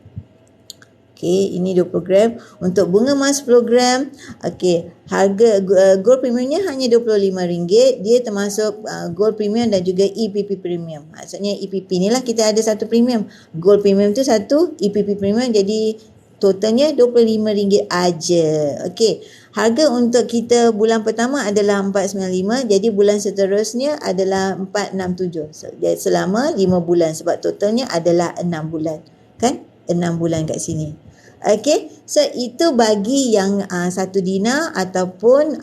Okay, ini 20 gram. Untuk bunga emas 10 gram, okay, harga gold premiumnya hanya RM25. Dia termasuk gold premium dan juga EPP premium. Maksudnya EPP ni lah kita ada satu premium. Gold premium tu satu, EPP premium jadi totalnya RM25 aja. Okay, harga untuk kita bulan pertama adalah 495. Jadi bulan seterusnya adalah 467. So, selama 5 bulan sebab totalnya adalah 6 bulan. Kan? 6 bulan kat sini. Okay, so itu bagi yang 1 dinar ataupun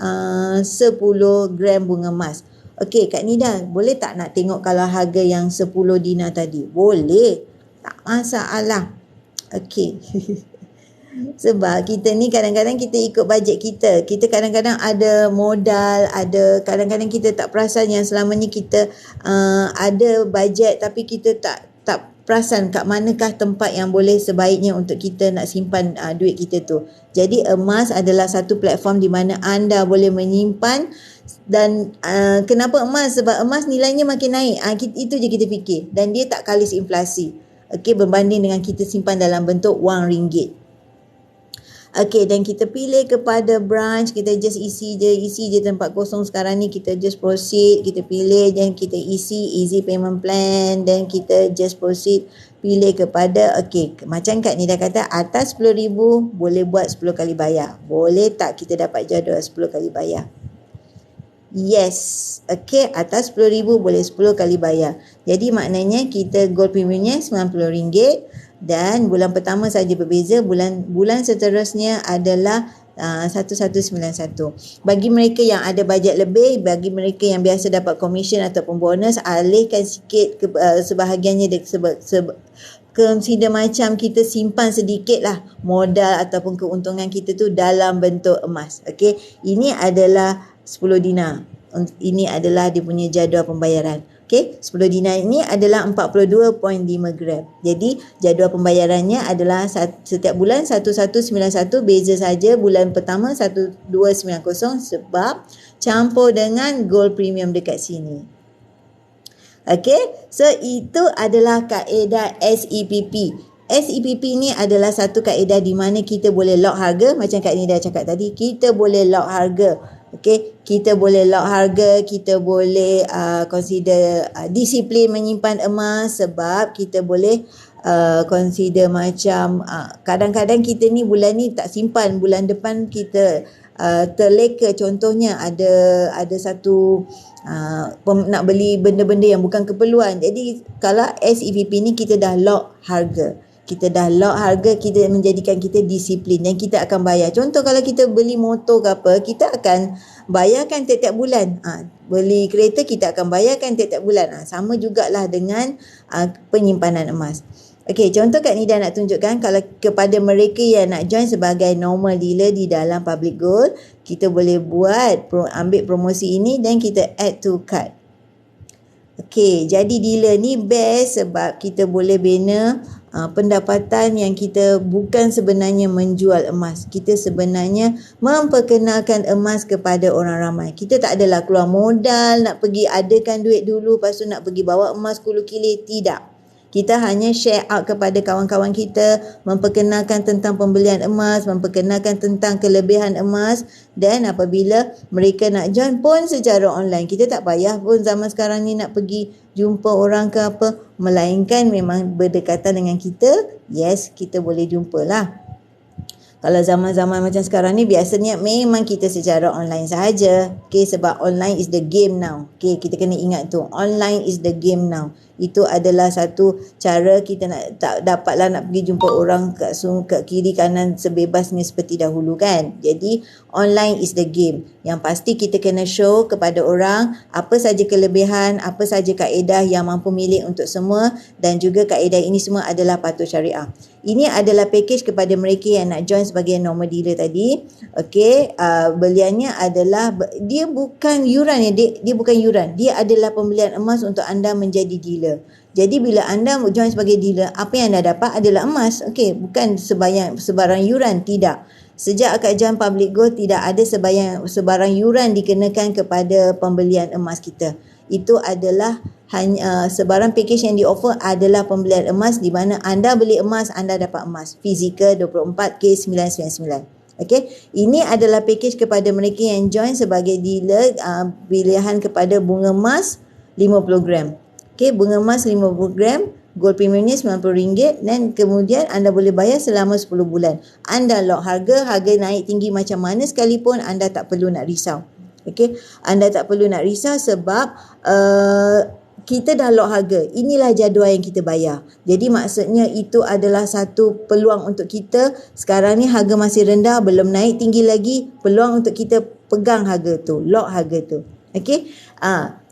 10 gram bunga emas. Okay, Kak Nida, boleh tak nak tengok kalau harga yang 10 dinar tadi? Boleh, tak masalah. Okay. Sebab kita ni kadang-kadang kita ikut bajet kita. Kita kadang-kadang ada modal, kadang-kadang kita tak perasan yang selama ni kita ada bajet tapi kita tak perasan kat manakah tempat yang boleh sebaiknya untuk kita nak simpan duit kita tu. Jadi emas adalah satu platform di mana anda boleh menyimpan dan kenapa emas? Sebab emas nilainya makin naik. Itu je kita fikir dan dia tak kalis inflasi. Okey, berbanding dengan kita simpan dalam bentuk wang ringgit. Okey, dan kita pilih kepada branch, kita just isi je tempat kosong sekarang ni, kita just proceed, kita pilih dan kita isi easy payment plan dan kita just proceed pilih kepada okey, macam Kak Nida kata atas 10,000 boleh buat 10 kali bayar. Boleh tak kita dapat jadual 10 kali bayar? Yes. Okey, atas 10,000 boleh 10 kali bayar. Jadi maknanya kita gold premiumnya RM90 dan bulan pertama saja berbeza, bulan seterusnya adalah 1191. Bagi mereka yang ada bajet lebih, bagi mereka yang biasa dapat komisen ataupun bonus, alihkan sikit sebahagiannya consider macam kita simpan sedikit lah modal ataupun keuntungan kita tu dalam bentuk emas. Okey, ini adalah 10 dinar. Ini adalah dia punya jadual pembayaran. Okey, 10 dinar ini adalah 42.5 gram. Jadi jadual pembayarannya adalah setiap bulan 1191, beza saja bulan pertama 1290 sebab campur dengan gold premium dekat sini. Okey, so itu adalah kaedah SEPP. SEPP ni adalah satu kaedah di mana kita boleh lock harga. Macam Kak Nida cakap tadi, kita boleh lock harga. Okay, kita boleh lock harga, kita boleh consider disiplin menyimpan emas sebab kita boleh consider macam kadang-kadang kita ni bulan ni tak simpan, bulan depan kita terleka. Contohnya ada satu nak beli benda-benda yang bukan keperluan. Jadi kalau SEPP ni kita dah lock harga. Kita dah lock harga, kita menjadikan kita disiplin dan kita akan bayar. Contoh kalau kita beli motor ke apa, kita akan bayarkan tiap-tiap bulan. Beli kereta kita akan bayarkan tiap-tiap bulan. Sama jugalah dengan penyimpanan emas. Okey, contoh Kak Nida nak tunjukkan kalau kepada mereka yang nak join sebagai normal dealer di dalam Public Gold, kita boleh ambil promosi ini dan kita add to cart. Okey, jadi dealer ni best sebab kita boleh bina pendapatan yang kita bukan sebenarnya menjual emas. Kita sebenarnya memperkenalkan emas kepada orang ramai. Kita tak adalah keluar modal, nak pergi adakan duit dulu, lepas tu nak pergi bawa emas 10 kilo. Tidak. Kita hanya share out kepada kawan-kawan kita, memperkenalkan tentang pembelian emas, memperkenalkan tentang kelebihan emas, dan apabila mereka nak join pun secara online. Kita tak payah pun zaman sekarang ni nak pergi jumpa orang ke apa, melainkan memang berdekatan dengan kita, yes, kita boleh jumpalah. Kalau zaman-zaman macam sekarang ni biasanya memang kita secara online sahaja. Okay, sebab online is the game now. Okay, kita kena ingat tu. Online is the game now. Itu adalah satu cara kita tak dapatlah nak pergi jumpa orang kat kiri kanan sebebasnya seperti dahulu kan. Jadi online is the game. Yang pasti kita kena show kepada orang apa saja kelebihan, apa saja kaedah yang mampu milik untuk semua, dan juga kaedah ini semua adalah patuh syariah. Ini adalah package kepada mereka yang nak join sebagai normal dealer tadi. Okey, beliannya adalah, dia bukan yuran ya, dia bukan yuran. Dia adalah pembelian emas untuk anda menjadi dealer. Jadi bila anda join sebagai dealer, apa yang anda dapat adalah emas. Okey, bukan sebarang yuran, tidak. Sejak akad jam Public Gold tidak ada sebarang yuran dikenakan kepada pembelian emas kita. Itu adalah hanya sebarang package yang di-offer adalah pembelian emas, di mana anda beli emas, anda dapat emas. Fizikal 24K999. Okey, ini adalah package kepada mereka yang join sebagai dealer, pilihan kepada bunga emas 50 gram. Okey, bunga emas 50 gram, gold premiumnya RM90 dan kemudian anda boleh bayar selama 10 bulan. Anda lock harga naik tinggi macam mana sekalipun anda tak perlu nak risau. Okey, anda tak perlu nak risau sebab kita dah lock harga. Inilah jadual yang kita bayar. Jadi maksudnya itu adalah satu peluang untuk kita. Sekarang ni harga masih rendah, belum naik tinggi lagi. Peluang untuk kita pegang harga tu, lock harga tu. Okey.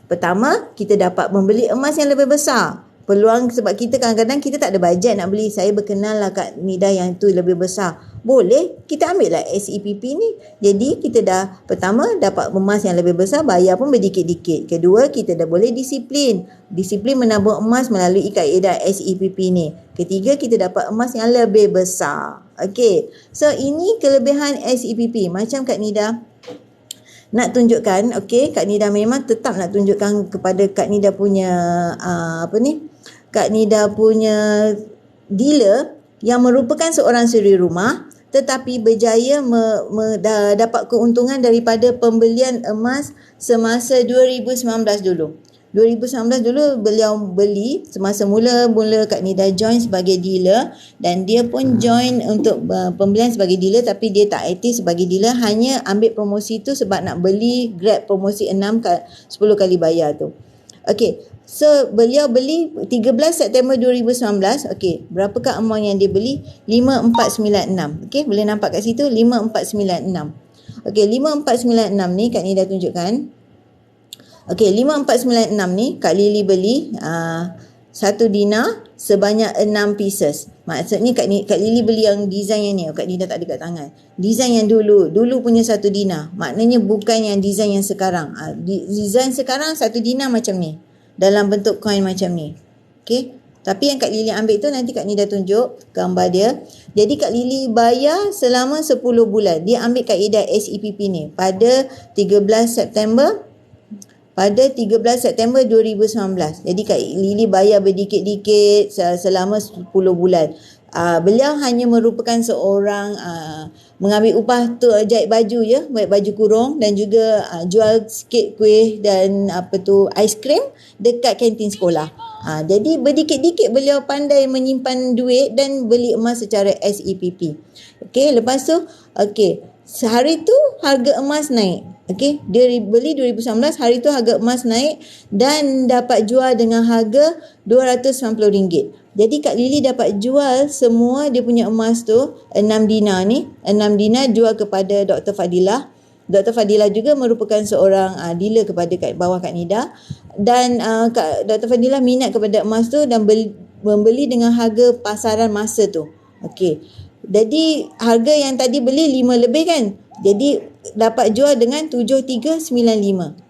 Pertama, kita dapat membeli emas yang lebih besar. Peluang sebab kita kadang-kadang kita tak ada bajet nak beli. Saya berkenal lah Kak Nida yang tu lebih besar. Boleh, kita ambil lah SEPP ni. Jadi kita dah pertama dapat emas yang lebih besar, bayar pun berdikit-dikit. Kedua, kita dah boleh disiplin. Disiplin menabung emas melalui kaedah SEPP ni. Ketiga, kita dapat emas yang lebih besar. Okey. So ini kelebihan SEPP. Macam Kak Nida nak tunjukkan, okey, Kak Nida memang tetap nak tunjukkan kepada Kak Nida punya Kak Nida punya dealer yang merupakan seorang suri rumah tetapi berjaya dapat keuntungan daripada pembelian emas semasa 2019 dulu. 2019 dulu beliau beli semasa mula Kak Nida join sebagai dealer, dan dia pun join untuk pembelian sebagai dealer tapi dia tak aktif sebagai dealer, hanya ambil promosi tu sebab nak beli Grab promosi 10 kali bayar tu. Okey, so beliau beli 13 September 2019. Okey, berapakah amount yang dia beli? 5496. Okey, boleh nampak kat situ 5496. Okey, 5496 ni Kak Nida tunjukkan. Okey, 5496 ni Kak Lily beli 1 dinar sebanyak 6 pieces. Maksudnya Kak Lily beli yang design yang ni. Kak Nida tak ada kat tangan. Design yang dulu punya 1 dinar. Maknanya bukan yang design yang sekarang. Design sekarang 1 dinar macam ni, dalam bentuk coin macam ni. Okey. Tapi yang Kak Lily ambil tu nanti Kak Nida tunjuk gambar dia. Jadi Kak Lily bayar selama 10 bulan. Dia ambil kaedah SEPP ni pada 13 September 2019. Jadi Kak Lily bayar berdikit-dikit selama 10 bulan. Beliau hanya merupakan seorang mengambil upah tu jahit baju je, baju kurung, dan juga jual sikit kuih dan aiskrim dekat kantin sekolah. Jadi berdikit-dikit beliau pandai menyimpan duit dan beli emas secara SEPP. Okey, lepas tu sehari tu harga emas naik. Okey, dia beli 2019, hari tu harga emas naik dan dapat jual dengan harga RM290. Jadi Kak Lily dapat jual semua dia punya emas tu 6 dinar ni, 6 dinar jual kepada Dr. Fadilah. Dr. Fadilah juga merupakan seorang dealer kepada bawah Kak Nida, dan Dr. Fadilah minat kepada emas tu dan membeli dengan harga pasaran masa tu. Okey. Jadi harga yang tadi beli 5 lebih kan. Jadi dapat jual dengan 7395.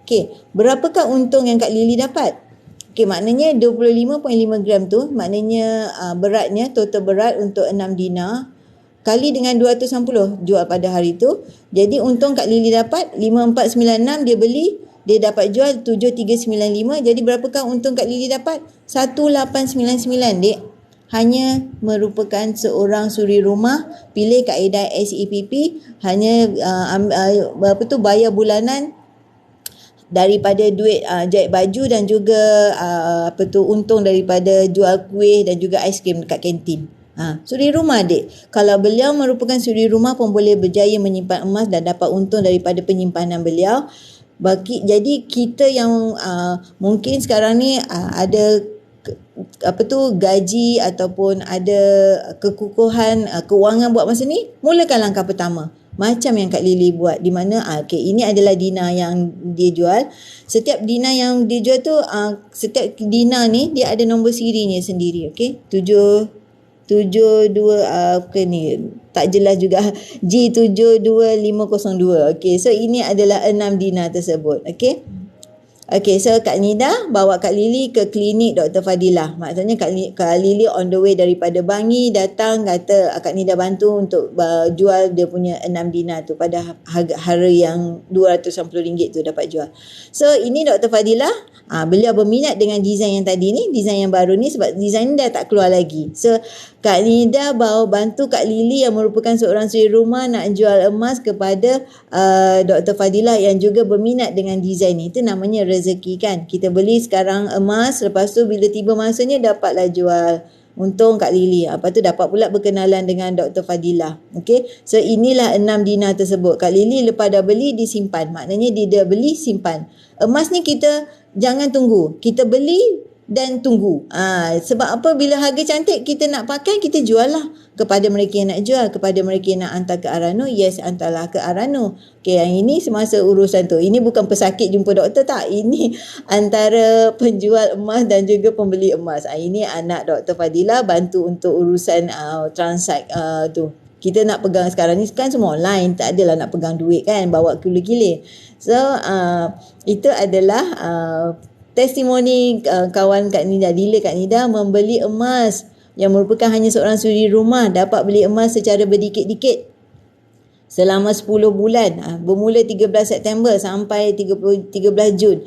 Okey, berapakah untung yang Kak Lily dapat? Okey, maknanya 25.5 gram tu, maknanya beratnya, total berat untuk 6 dinar kali dengan 260 jual pada hari tu. Jadi untung Kak Lily dapat 5496, dia beli, dia dapat jual 7395. Jadi berapakah untung Kak Lily dapat? 1899, Dek. Hanya merupakan seorang suri rumah, pilih kaedah SEPP, hanya bayar bulanan daripada duit jahit baju dan juga untung daripada jual kuih dan juga aiskrim dekat kantin. Suri rumah, Dek. Kalau beliau merupakan suri rumah pun boleh berjaya menyimpan emas dan dapat untung daripada penyimpanan beliau. Jadi kita yang mungkin sekarang ni ada gaji ataupun ada kekukuhan kewangan buat masa ni, mulakan langkah pertama macam yang Kak Lily buat, di mana ini adalah dinar yang dia jual. Setiap dinar yang dia jual tu, setiap dinar ni dia ada nombor serinya sendiri. Okey, 72 ni tak jelas juga, G72502. Okey, so ini adalah 6 dinar tersebut. Okey. Okay, so Kak Nida bawa Kak Lily ke klinik Dr. Fadilah. Maksudnya Kak Lily on the way daripada Bangi datang, kata Kak Nida bantu untuk jual dia punya 6 dinar tu pada harga yang RM290 tu dapat jual. So ini Dr. Fadilah, beliau berminat dengan desain yang tadi ni, desain yang baru ni, sebab desain ni dah tak keluar lagi. So Kak Nida bantu Kak Lily yang merupakan seorang suri rumah nak jual emas kepada Dr. Fadilah yang juga berminat dengan desain ni. Itu namanya rezeki kan. Kita beli sekarang emas, lepas tu bila tiba masanya dapatlah jual. Untung Kak Lily. Lepas tu dapat pula berkenalan dengan Dr. Fadilah. Okay. So inilah 6 dinar tersebut. Kak Lily lepas dah beli, disimpan. Maknanya dia beli, simpan. Emas ni kita jangan tunggu. Kita beli dan tunggu. Sebab apa? Bila harga cantik kita nak pakai, kita jual lah kepada mereka yang nak jual, kepada mereka yang nak hantar ke Arano. Yes, hantarlah ke Arano. Okay, yang ini semasa urusan tu. Ini bukan pesakit jumpa doktor tak. Ini antara penjual emas dan juga pembeli emas. Ini anak Dr. Fadilah bantu untuk urusan transak tu. Kita nak pegang sekarang ni kan semua online, tak adalah nak pegang duit kan, bawa kilir-kilir. So itu adalah testimoni kawan Kak Nida, dealer Kak Nida membeli emas yang merupakan hanya seorang suri rumah, dapat beli emas secara berdikit-dikit selama 10 bulan, bermula 13 September sampai 13 Jun.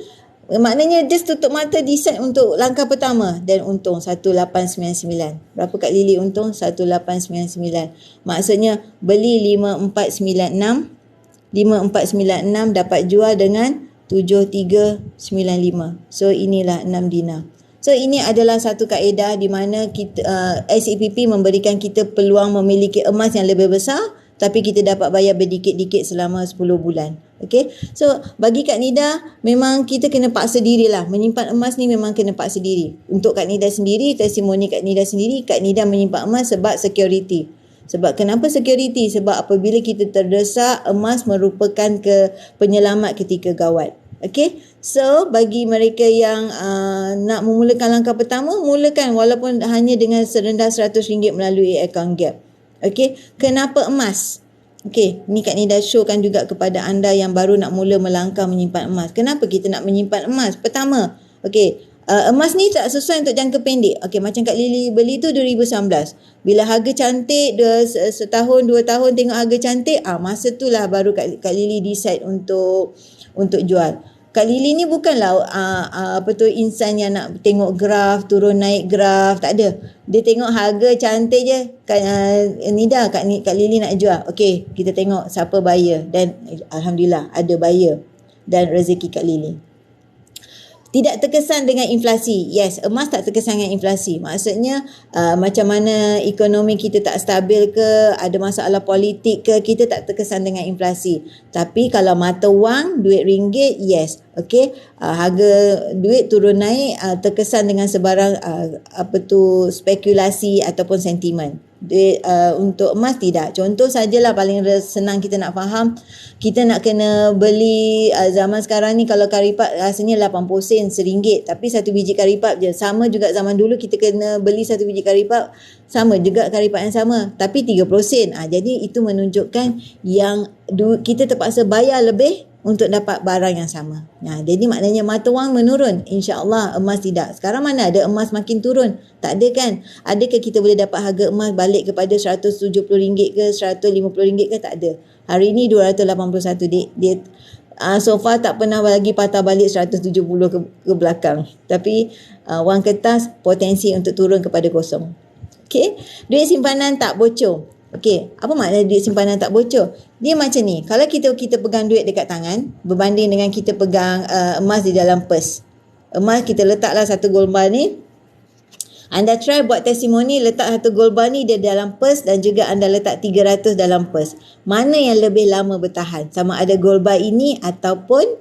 Maknanya just tutup mata, decide untuk langkah pertama dan untung 1899. Berapa Kak Lily untung? 1899. Maksudnya beli 5496 dapat jual dengan 7395. So inilah 6 dinar. So ini adalah satu kaedah di mana kita SEPP memberikan kita peluang memiliki emas yang lebih besar, tapi kita dapat bayar berdikit-dikit selama 10 bulan. Okay. So bagi Kak Nida, memang kita kena paksa dirilah. Menyimpan emas ni memang kena paksa diri. Untuk Kak Nida sendiri, testimoni Kak Nida sendiri, Kak Nida menyimpan emas sebab security. Sebab kenapa security? Sebab apabila kita terdesak, emas merupakan penyelamat ketika gawat. Okay. So bagi mereka yang nak memulakan langkah pertama, mulakan walaupun hanya dengan serendah RM100 melalui account Gap. Okay. Kenapa emas? Okay, ni Kak Nida showkan juga kepada anda yang baru nak mula melangkah menyimpan emas. Kenapa kita nak menyimpan emas? Pertama, okay, emas ni tak sesuai untuk jangka pendek. Okay, macam Kak Lily beli tu 2019. Bila harga cantik, setahun, 2 tahun tengok harga cantik, masa tu lah baru Kak Lily decide untuk jual. Kak Lily ni bukanlah insan yang nak tengok graf, turun naik graf, tak ada. Dia tengok harga cantik je. Nida, Kak Lily nak jual. Okey, kita tengok siapa buyer dan alhamdulillah ada buyer dan rezeki Kak Lily. Tidak terkesan dengan inflasi. Yes, emas tak terkesan dengan inflasi. Maksudnya macam mana ekonomi kita tak stabil ke, ada masalah politik ke, kita tak terkesan dengan inflasi. Tapi kalau mata wang, duit ringgit, yes. Okey, harga duit turun naik terkesan dengan sebarang spekulasi ataupun sentimen. Duit, untuk emas tidak. Contoh sajalah paling senang kita nak faham, kita nak kena beli zaman sekarang ni kalau karipap rasanya 80 sen RM1, tapi satu biji karipap je. Sama juga zaman dulu kita kena beli satu biji karipap, sama juga karipap yang sama, tapi 30 sen. Jadi itu menunjukkan yang kita terpaksa bayar lebih untuk dapat barang yang sama. Jadi maknanya mata wang menurun. InsyaAllah emas tidak. Sekarang mana ada emas makin turun? Tak ada kan? Adakah kita boleh dapat harga emas balik kepada RM170 ke RM150 ke? Tak ada. Hari ni 281 dia so far tak pernah lagi patah balik 170 ke belakang. Tapi wang kertas potensi untuk turun kepada kosong. Okey, duit simpanan tak bocor. Okey, apa makna duit simpanan tak bocor? Dia macam ni, kalau kita pegang duit dekat tangan berbanding dengan kita pegang emas di dalam purse. Emas kita letaklah satu gold bar ni. Anda try buat testimoni, letak satu gold bar ni dia dalam purse dan juga anda letak 300 dalam purse. Mana yang lebih lama bertahan? Sama ada gold bar ini ataupun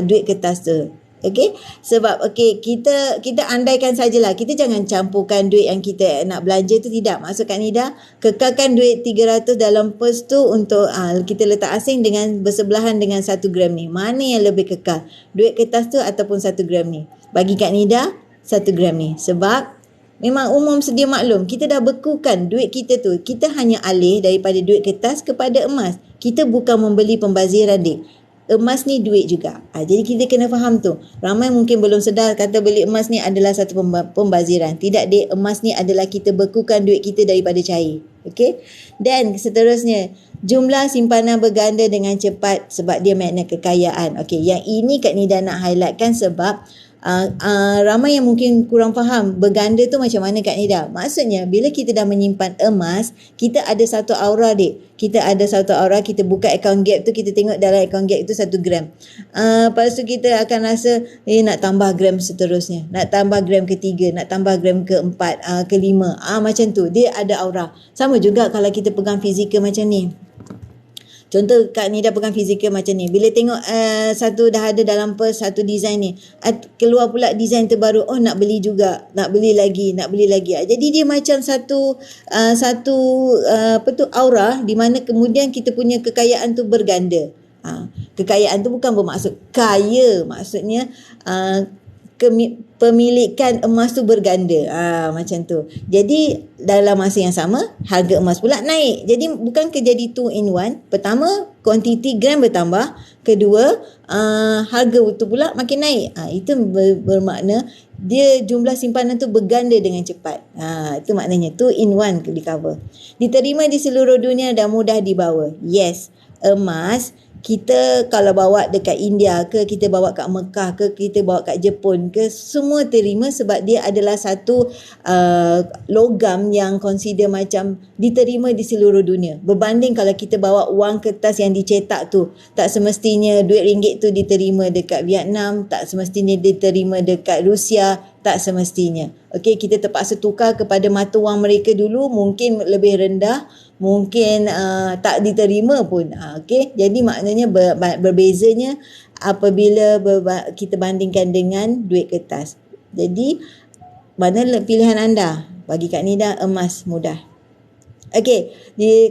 duit kertas tu. Okey, sebab kita andaikan sajalah, kita jangan campurkan duit yang kita nak belanja tu, tidak. Maksud Kak Nida, kekalkan duit 300 dalam purse tu untuk kita letak asing dengan bersebelahan dengan 1 gram ni. Mana yang lebih kekal? Duit kertas tu ataupun 1 gram ni? Bagi Kak Nida, 1 gram ni. Sebab memang umum sedia maklum, kita dah bekukan duit kita tu. Kita hanya alih daripada duit kertas kepada emas. Kita bukan membeli pembaziran, dik. Emas ni duit juga. Jadi kita kena faham tu. Ramai mungkin belum sedar kata beli emas ni adalah satu pembaziran. Tidak, dek. Emas ni adalah kita bekukan duit kita daripada cair. Okey. Dan seterusnya, jumlah simpanan berganda dengan cepat sebab dia makna kekayaan. Okey, yang ini Kak Nida nak highlightkan sebab ramai yang mungkin kurang faham berganda tu macam mana Kak Nida. Maksudnya bila kita dah menyimpan emas, kita ada satu aura, dek. Kita ada satu aura, kita buka account gap tu, kita tengok dalam account gap itu 1 gram. Lepas tu kita akan rasa nak tambah gram seterusnya, nak tambah gram ketiga, nak tambah gram keempat, kelima. Macam tu, dia ada aura. Sama juga kalau kita pegang fizikal macam ni. Contoh Kak Nida pegang fizikal macam ni. Bila tengok satu dah ada dalam purse, satu design ni, keluar pula design terbaru, nak beli juga, nak beli lagi. Jadi dia macam satu aura di mana kemudian kita punya kekayaan tu berganda. Kekayaan tu bukan bermaksud kaya, maksudnya pemilikan emas tu berganda. Macam tu. Jadi dalam masa yang sama, harga emas pula naik. Jadi bukan jadi 2 in 1. Pertama, kuantiti gram bertambah. Kedua, harga tu pula makin naik. Itu bermakna dia jumlah simpanan tu berganda dengan cepat. Itu maknanya 2 in 1 di cover. Diterima di seluruh dunia dan mudah dibawa. Yes, emas kita kalau bawa dekat India ke, kita bawa kat Mekah ke, kita bawa kat Jepun ke, semua terima sebab dia adalah satu logam yang consider macam diterima di seluruh dunia. Berbanding kalau kita bawa wang kertas yang dicetak tu, tak semestinya duit ringgit tu diterima dekat Vietnam, tak semestinya diterima dekat Rusia, tak semestinya. Okey, kita terpaksa tukar kepada mata wang mereka dulu, mungkin lebih rendah, mungkin tak diterima pun. Okey, jadi maknanya berbezanya apabila kita bandingkan dengan duit kertas. Jadi mana pilihan anda? Bagi Kak Nida, emas mudah. Okey,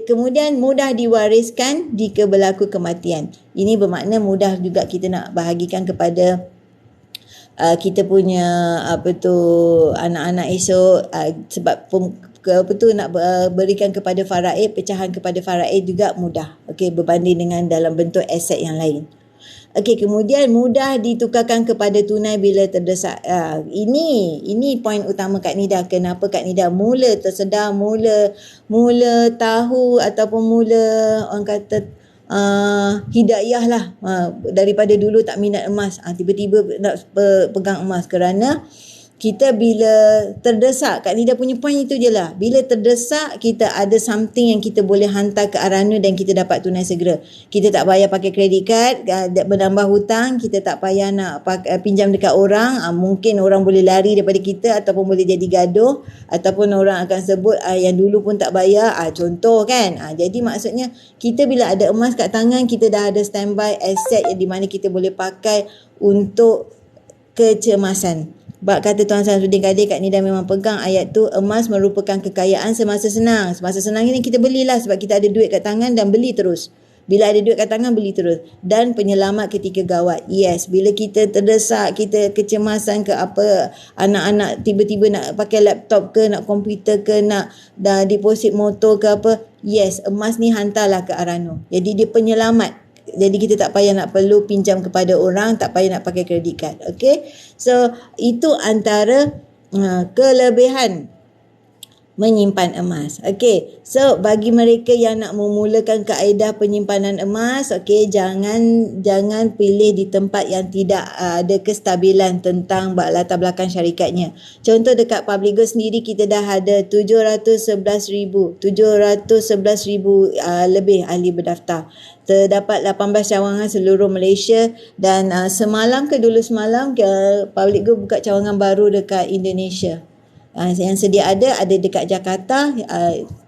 kemudian mudah diwariskan jika berlaku kematian. Ini bermakna mudah juga kita nak bahagikan kepada kita punya anak-anak esok, sebab nak berikan kepada faraid, pecahan kepada faraid juga mudah. Okey, berbanding dengan dalam bentuk aset yang lain. Okey, kemudian mudah ditukarkan kepada tunai bila terdesak. Ini poin utama Kak Nida. Kenapa Kak Nida mula tersedar, mula tahu ataupun mula orang kata hidayah lah, daripada dulu tak minat emas, tiba-tiba nak pegang emas kerana kita bila terdesak, Kak Nida punya point itu je lah. Bila terdesak, kita ada something yang kita boleh hantar ke Arano dan kita dapat tunai segera. Kita tak payah pakai credit card, menambah hutang, kita tak payah nak pinjam dekat orang. Mungkin orang boleh lari daripada kita ataupun boleh jadi gaduh, ataupun orang akan sebut yang dulu pun tak bayar. Contoh kan. Jadi maksudnya kita bila ada emas kat tangan, kita dah ada standby asset yang di mana kita boleh pakai untuk kecemasan. Bak kata Tuan Samsudin Kadir, Kak Nida memang pegang ayat tu, emas merupakan kekayaan semasa senang. Semasa senang ini kita belilah sebab kita ada duit kat tangan dan beli terus. Bila ada duit kat tangan, beli terus. Dan penyelamat ketika gawat. Yes, bila kita terdesak, kita kecemasan ke apa, anak-anak tiba-tiba nak pakai laptop ke, nak komputer ke, nak dah deposit motor ke apa. Yes, emas ni hantarlah ke Arano. Jadi dia penyelamat. Jadi kita tak payah nak perlu pinjam kepada orang, tak payah nak pakai credit card. Okay. So itu antara kelebihan menyimpan emas. Okey. So bagi mereka yang nak memulakan kaedah penyimpanan emas, okey, jangan pilih di tempat yang tidak ada kestabilan tentang latar belakang syarikatnya. Contoh dekat Public Gold sendiri kita dah ada 711,000 lebih ahli berdaftar. Terdapat 18 cawangan seluruh Malaysia dan semalam Public Gold buka cawangan baru dekat Indonesia. Yang sedia ada dekat Jakarta,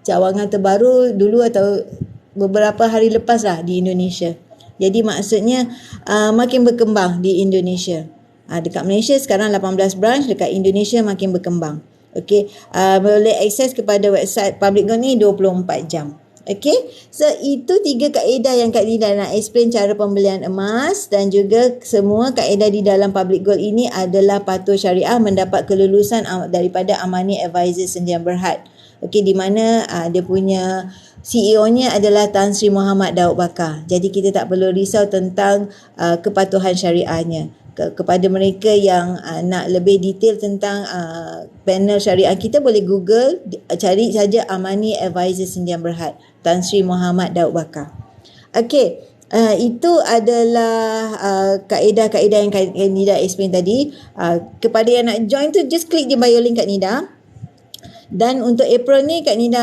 cawangan terbaru dulu atau beberapa hari lepas lah di Indonesia. Jadi maksudnya makin berkembang di Indonesia. Dekat Malaysia sekarang 18 branch, dekat Indonesia makin berkembang. Okey, boleh akses kepada website Public Gold ni 24 jam. Okay, so itu 3 kaedah yang Kak Nida nak explain cara pembelian emas, dan juga semua kaedah di dalam Public Gold ini adalah patuh syariah mendapat kelulusan daripada Amani Advisor Sdn Bhd. Okay, di mana dia punya CEO-nya adalah Tan Sri Muhammad Daud Bakar. Jadi kita tak perlu risau tentang kepatuhan syariahnya. Kepada mereka yang nak lebih detail tentang panel syariah kita, boleh Google, cari saja Amani Advisor Sdn Bhd, Tan Sri Muhammad Daud Bakar. Okey, itu adalah kaedah-kaedah yang Kak Nida explain tadi. Kepada yang nak join tu, just klik je bio link Kak Nida. Dan untuk April ni Kak Nida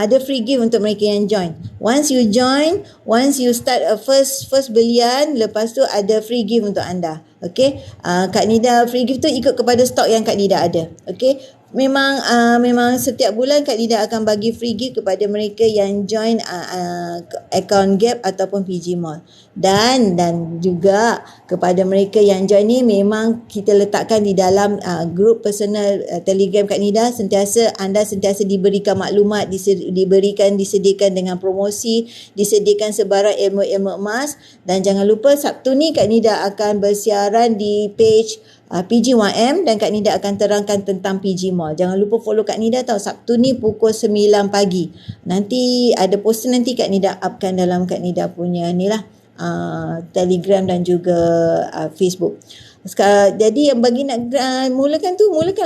ada free gift untuk mereka yang join. Once you join, once you start first belian, lepas tu ada free gift untuk anda. Okay, Kak Nida free gift tu ikut kepada stok yang Kak Nida ada. Okay, memang setiap bulan Kak Nida akan bagi free gift kepada mereka yang join account Gap ataupun PG Mall. Dan juga kepada mereka yang join ni, memang kita letakkan di dalam grup personal Telegram Kak Nida. Anda sentiasa diberikan maklumat, disediakan dengan promosi, disediakan sebarang ilmu-ilmu emas. Dan jangan lupa Sabtu ni Kak Nida akan bersiaran di page PG1M dan Kak Nida akan terangkan tentang PG Mall. Jangan lupa follow Kak Nida tau. Sabtu ni pukul 9 pagi. Nanti ada poster, nanti Kak Nida upkan dalam Kak Nida punya ni lah, Telegram dan juga Facebook. Jadi yang bagi nak mulakan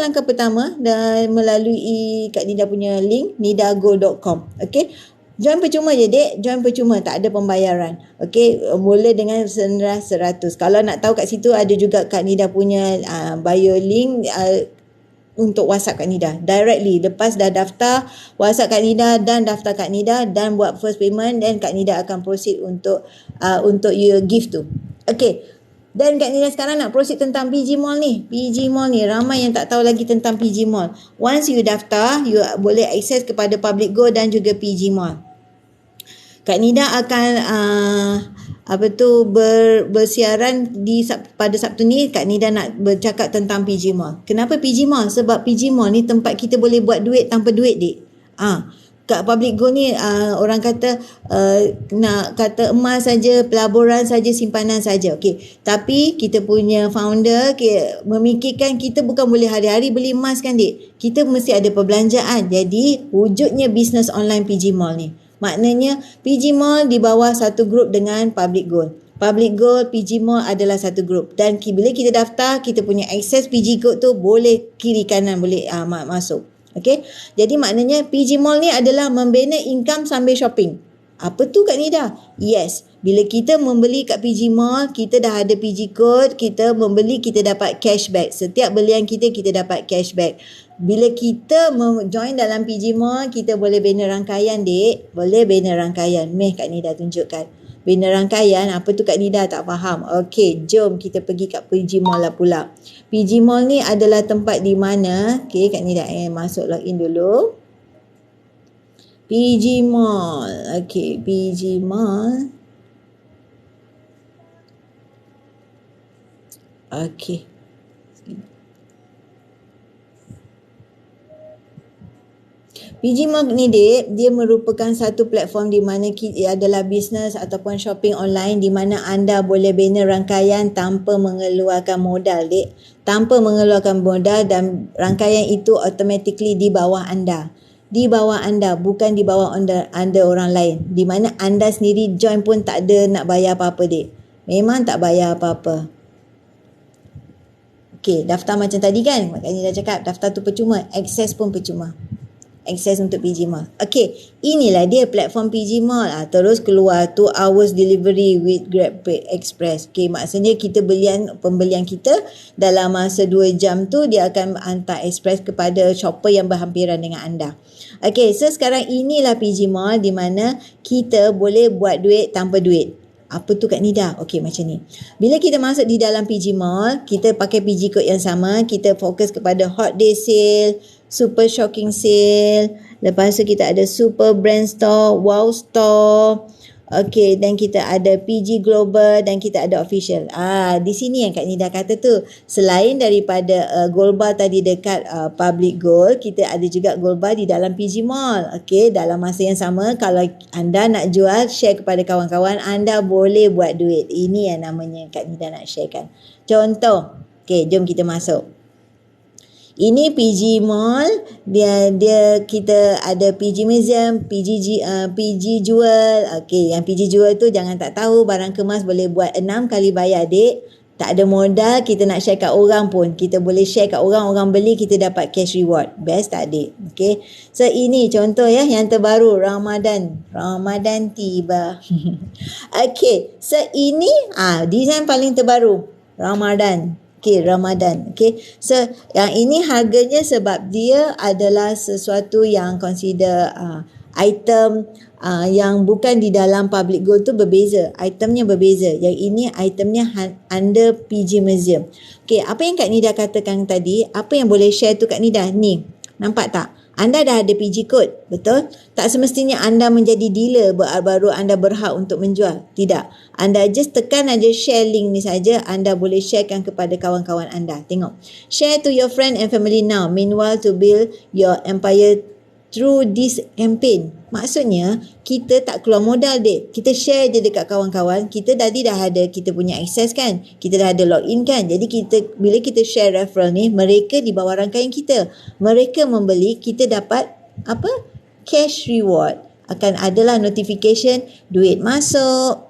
langkah pertama dan melalui Kak Nida punya link nidago.com. Okey, join percuma je dek, join percuma, tak ada pembayaran. Okey, boleh dengan sendah 100. Kalau nak tahu kat situ ada juga Kak Nida punya bio link untuk WhatsApp Kak Nida directly. Lepas dah daftar, WhatsApp Kak Nida dan daftar Kak Nida dan buat first payment, dan Kak Nida akan proceed untuk your gift tu. Okay, dan Kak Nida sekarang nak proceed tentang PG Mall ni. PG Mall ni ramai yang tak tahu lagi tentang PG Mall. Once you daftar, you boleh akses kepada Public Gold dan juga PG Mall. Kak Nida akan bersiaran pada Sabtu ni. Kak Nida nak bercakap tentang PG Mall. Kenapa PG Mall? Sebab PG Mall ni tempat kita boleh buat duit tanpa duit dek. Kat Public Gold ni orang kata nak kata emas saja, pelaburan saja, simpanan saja. Okey, tapi kita punya founder memikirkan kita bukan boleh hari-hari beli emas kan dek. Kita mesti ada perbelanjaan. Jadi wujudnya bisnes online PG Mall ni. Maknanya PG Mall di bawah satu grup dengan Public Gold. Public Gold, PG Mall adalah satu grup. Dan bila kita daftar, kita punya akses PG Gold tu boleh kiri kanan boleh masuk. Okey. Jadi maknanya PG Mall ni adalah membina income sambil shopping. Apa tu Kak Nida? Yes. Bila kita membeli kat PG Mall, kita dah ada PG code, kita membeli, kita dapat cashback. Setiap belian kita dapat cashback. Bila kita join dalam PG Mall, kita boleh bina rangkaian, dek. Boleh bina rangkaian. Kak Nida tunjukkan. Bina rangkaian, apa tu Kak Nida tak faham. Okey, jom kita pergi kat PG Mall lah pula. PG Mall ni adalah tempat di mana, okey Kak Nida masuk login dulu. PG Mall. Okey, PG Mall. Okey. PG Mall ni dek, dia merupakan satu platform di mana adalah bisnes ataupun shopping online di mana anda boleh bina rangkaian tanpa mengeluarkan modal dek. Tanpa mengeluarkan modal dan rangkaian itu automatically di bawah anda. Di bawah anda, bukan di bawah anda orang lain. Di mana anda sendiri join pun tak ada nak bayar apa-apa dek. Memang tak bayar apa-apa. Okey, daftar macam tadi kan? Maknanya dah cakap daftar tu percuma, akses pun percuma. Akses untuk PG Mall. Okey, inilah dia platform PG Mall. Terus keluar 2 hours delivery with GrabPay Express. Okey, maksudnya kita pembelian kita dalam masa 2 jam tu dia akan hantar express kepada shopper yang berhampiran dengan anda. Okey, so sekarang inilah PG Mall di mana kita boleh buat duit tanpa duit. Apa tu Kak Nida? Okey, macam ni. Bila kita masuk di dalam PG Mall, kita pakai PG code yang sama. Kita fokus kepada Hot Day Sale, Super Shocking Sale. Lepas tu kita ada Super Brand Store, Wow Store. Okey, dan kita ada PG Global dan kita ada Official. Di sini yang Kak Nida kata tu. Selain daripada Gold Bar tadi dekat Public Gold, kita ada juga Gold Bar di dalam PG Mall. Okey, dalam masa yang sama, kalau anda nak jual, share kepada kawan-kawan, anda boleh buat duit. Ini yang namanya Kak Nida nak sharekan. Contoh. Okey, jom kita masuk. Ini PG Mall, dia kita ada PG Museum, PG Jual. Okey, yang PG Jual tu jangan tak tahu, barang kemas boleh buat 6 kali bayar dek. Tak ada modal, kita nak share kat orang pun. Kita boleh share kat orang, orang beli, kita dapat cash reward. Best tak dek? Okey. So ini contoh ya yang terbaru, Ramadan. Ramadan tiba. Okey, so ini design paling terbaru. Ramadan. Okey, Ramadan. Okey. So, yang ini harganya sebab dia adalah sesuatu yang consider item yang bukan di dalam Public Gold tu berbeza. Itemnya berbeza. Yang ini itemnya under PG Museum. Okey, apa yang Kak Nida katakan tadi, apa yang boleh share tu Kak Nida? Ni, nampak tak? Anda dah ada PG code, betul? Tak semestinya anda menjadi dealer baru anda berhak untuk menjual. Tidak. Anda just tekan aja share link ni saja, anda boleh sharekan kepada kawan-kawan anda. Tengok. Share to your friend and family now. Meanwhile to build your empire through this campaign. Maksudnya, kita tak keluar modal dek. Kita share je dekat kawan-kawan. Kita tadi dah ada kita punya akses kan. Kita dah ada login kan. Jadi bila kita share referral ni, mereka di bawah rangkaian kita. Mereka membeli, kita dapat apa? Cash reward. Akan adalah notification, duit masuk.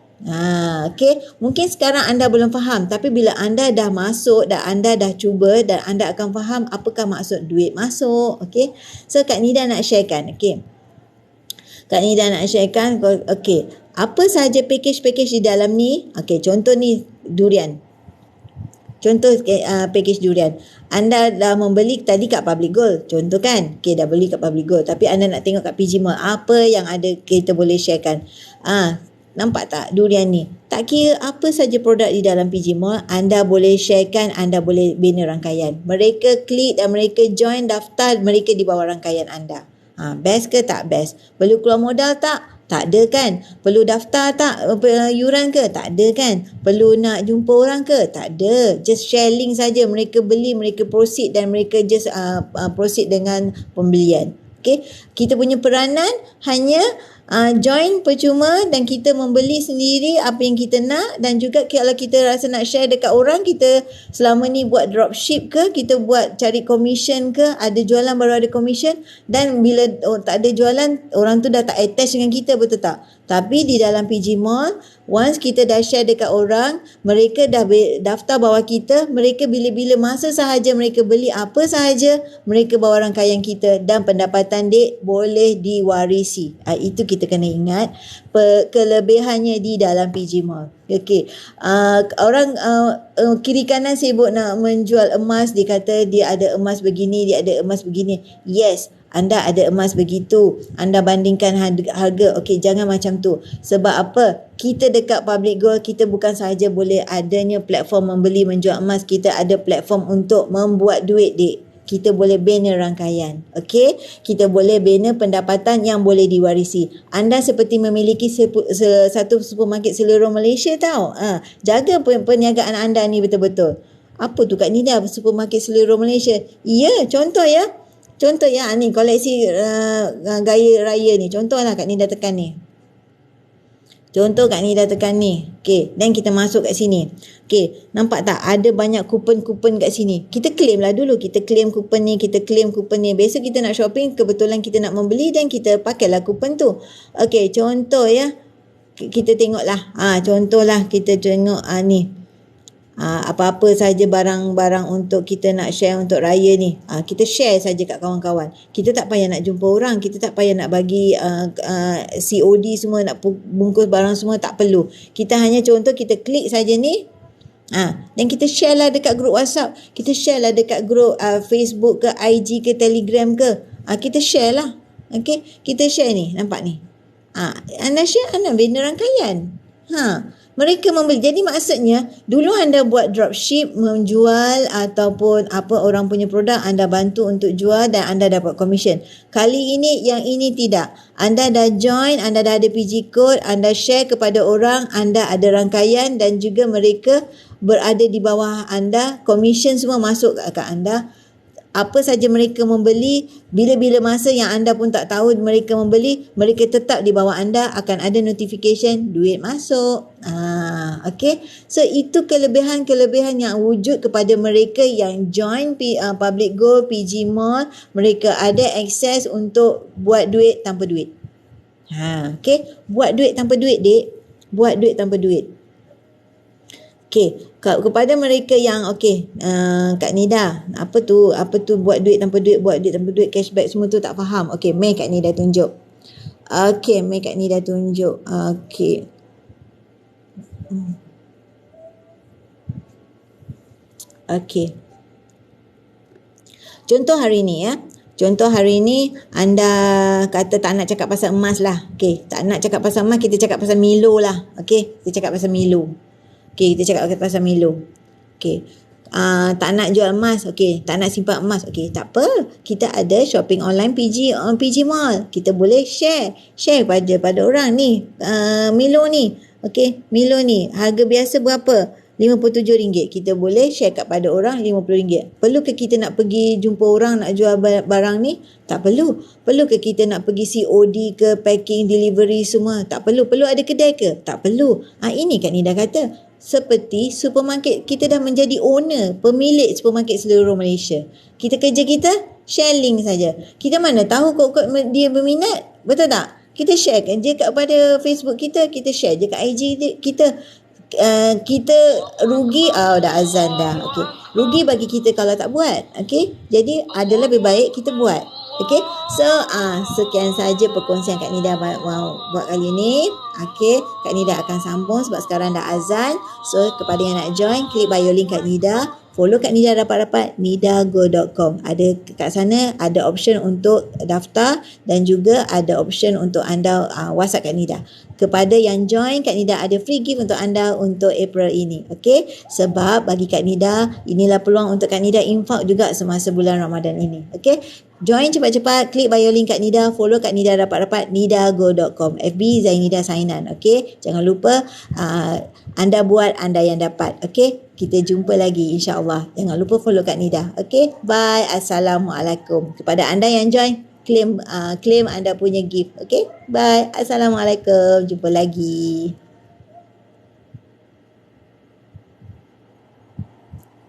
Okay. Mungkin sekarang anda belum faham, tapi bila anda dah masuk dan anda dah cuba dan anda akan faham apakah maksud duit masuk. Okay. So Kak Nida nak sharekan. Okay. Kak Nida nak sharekan. Okay. Apa sahaja package-package di dalam ni? Okay. Contoh ni durian. Contoh package durian. Anda dah membeli tadi kat Public Gold. Contoh kan. Okay, dah beli kat Public Gold. Tapi anda nak tengok kat PG Mall. Apa yang ada kita boleh sharekan. Nampak tak durian ni? Tak kira apa saja produk di dalam PG Mall, anda boleh sharekan, anda boleh bina rangkaian. Mereka klik dan mereka join daftar, mereka di bawah rangkaian anda. Best ke tak best? Perlu keluar modal tak? Tak ada kan? Perlu daftar tak? Yuran ke? Tak ada kan? Perlu nak jumpa orang ke? Tak ada. Just share link saja. Mereka beli, mereka proceed dan mereka just proceed dengan pembelian. Okay? Kita punya peranan hanya join percuma dan kita membeli sendiri apa yang kita nak, dan juga kalau kita rasa nak share dekat orang, kita selama ni buat dropship ke, kita buat cari commission ke, ada jualan baru ada commission, dan bila tak ada jualan, orang tu dah tak attach dengan kita, betul tak? Tapi di dalam PG Mall, once kita dah share dekat orang, mereka dah daftar bawah kita, mereka bila-bila masa sahaja mereka beli apa sahaja, mereka bawa rangkaian kita dan pendapatan dek boleh diwarisi. Itu kita kena ingat kelebihannya di dalam PG Mall. Okey. Orang kiri kanan sibuk nak menjual emas, dia kata dia ada emas begini, dia ada emas begini. Yes, anda ada emas begitu, anda bandingkan harga. Okey, jangan macam tu. Sebab apa? Kita dekat Public Gold, kita bukan sahaja boleh adanya platform membeli menjual emas, kita ada platform untuk membuat duit, dek. Kita boleh bina rangkaian. Okey? Kita boleh bina pendapatan yang boleh diwarisi. Anda seperti memiliki satu supermarket seluruh Malaysia tau. Jaga perniagaan anda ni betul-betul. Apa tu Kak Nida, supermarket seluruh Malaysia? Ya, contoh ya. Contoh ya, ni koleksi gaya raya ni. Contohlah Kak Nida tekan ni. Contoh Kak Nida tekan ni. Okey, dan kita masuk kat sini. Okey, nampak tak? Ada banyak kupon-kupon kat sini. Kita claim lah dulu. Kita claim kupon ni, kita claim kupon ni. Besok kita nak shopping, kebetulan kita nak membeli dan kita pakailah kupon tu. Okey, contoh ya. Kita tengoklah. Contohlah kita tengok ni. Apa-apa saja barang-barang untuk kita nak share untuk raya ni, kita share saja kat kawan-kawan. Kita tak payah nak jumpa orang, kita tak payah nak bagi COD semua, nak bungkus barang semua, tak perlu. Kita hanya contoh, kita klik saja ni, dan kita share lah dekat grup WhatsApp, kita share lah dekat grup Facebook ke, IG ke, Telegram ke, kita share lah. Okay, kita share ni, nampak ni, anda share, anda bina rangkaian. Mereka membeli. Jadi maksudnya, dulu anda buat dropship, menjual ataupun apa orang punya produk, anda bantu untuk jual dan anda dapat komisen. Kali ini, yang ini tidak. Anda dah join, anda dah ada PG code, anda share kepada orang, anda ada rangkaian dan juga mereka berada di bawah anda, komisen semua masuk ke anda. Apa saja mereka membeli, bila-bila masa yang anda pun tak tahu mereka membeli, mereka tetap di bawah anda, akan ada notification, duit masuk. Okay. So, itu kelebihan-kelebihan yang wujud kepada mereka yang join Public Gold, PG Mall. Mereka ada akses untuk buat duit tanpa duit. Okay. Buat duit tanpa duit, dek. Buat duit tanpa duit. Okay, kepada mereka yang Kak Nida, apa tu buat duit tanpa duit, cashback semua tu tak faham. Okay, mai Kak Nida tunjuk. Okay, mai Kak Nida tunjuk. Okay. Okay. Contoh hari ni ya. Contoh hari ni anda kata tak nak cakap pasal emas lah. Okay, tak nak cakap pasal emas, kita cakap pasal Milo lah. Okay, kita cakap pasal Milo. Okay, kita cakap pasal Milo. Okay. Tak nak jual emas. Okay. Tak nak simpan emas. Okay, tak apa. Kita ada shopping online PG Mall. Kita boleh share pada orang ni. Milo ni. Okay. Milo ni. Harga biasa berapa? RM57. Kita boleh share pada orang RM50. Perlu ke kita nak pergi jumpa orang nak jual barang ni? Tak perlu. Perlu ke kita nak pergi COD ke, packing, delivery semua? Tak perlu. Perlu ada kedai ke? Tak perlu. Ini Kak Nida kata. Seperti supermarket, kita dah menjadi owner, pemilik supermarket seluruh Malaysia. Kerja kita share link saja. Kita mana tahu kok dia berminat, betul tak? Kita share je kepada Facebook kita, kita share je kat IG kita. Kita rugi, dah azan dah. Okey. Rugi bagi kita kalau tak buat. Okey. Jadi adalah lebih baik kita buat. Okey. So sekian saja perkongsian Kak Nida buat kali ni. Okey, Kak Nida akan sambung sebab sekarang dah azan. So kepada yang nak join, klik bio link Kak Nida. Follow Kak Nida rapat-rapat nidago.com. Ada kat sana ada option untuk daftar dan juga ada option untuk anda WhatsApp Kak Nida. Kepada yang join, Kak Nida ada free gift untuk anda untuk April ini. Okey? Sebab bagi Kak Nida, inilah peluang untuk Kak Nida infak juga semasa bulan Ramadan ini. Okey? Join cepat-cepat, klik bio link Kak Nida, follow Kak Nida rapat-rapat nidago.com. FB Zainida Sainan. Okey? Jangan lupa anda buat, anda yang dapat. Okey? Kita jumpa lagi insya-Allah. Jangan lupa follow Kak Nida. Okey? Bye. Assalamualaikum. Kepada anda yang join, claim anda punya gift. Okay? Bye. Assalamualaikum. Jumpa lagi.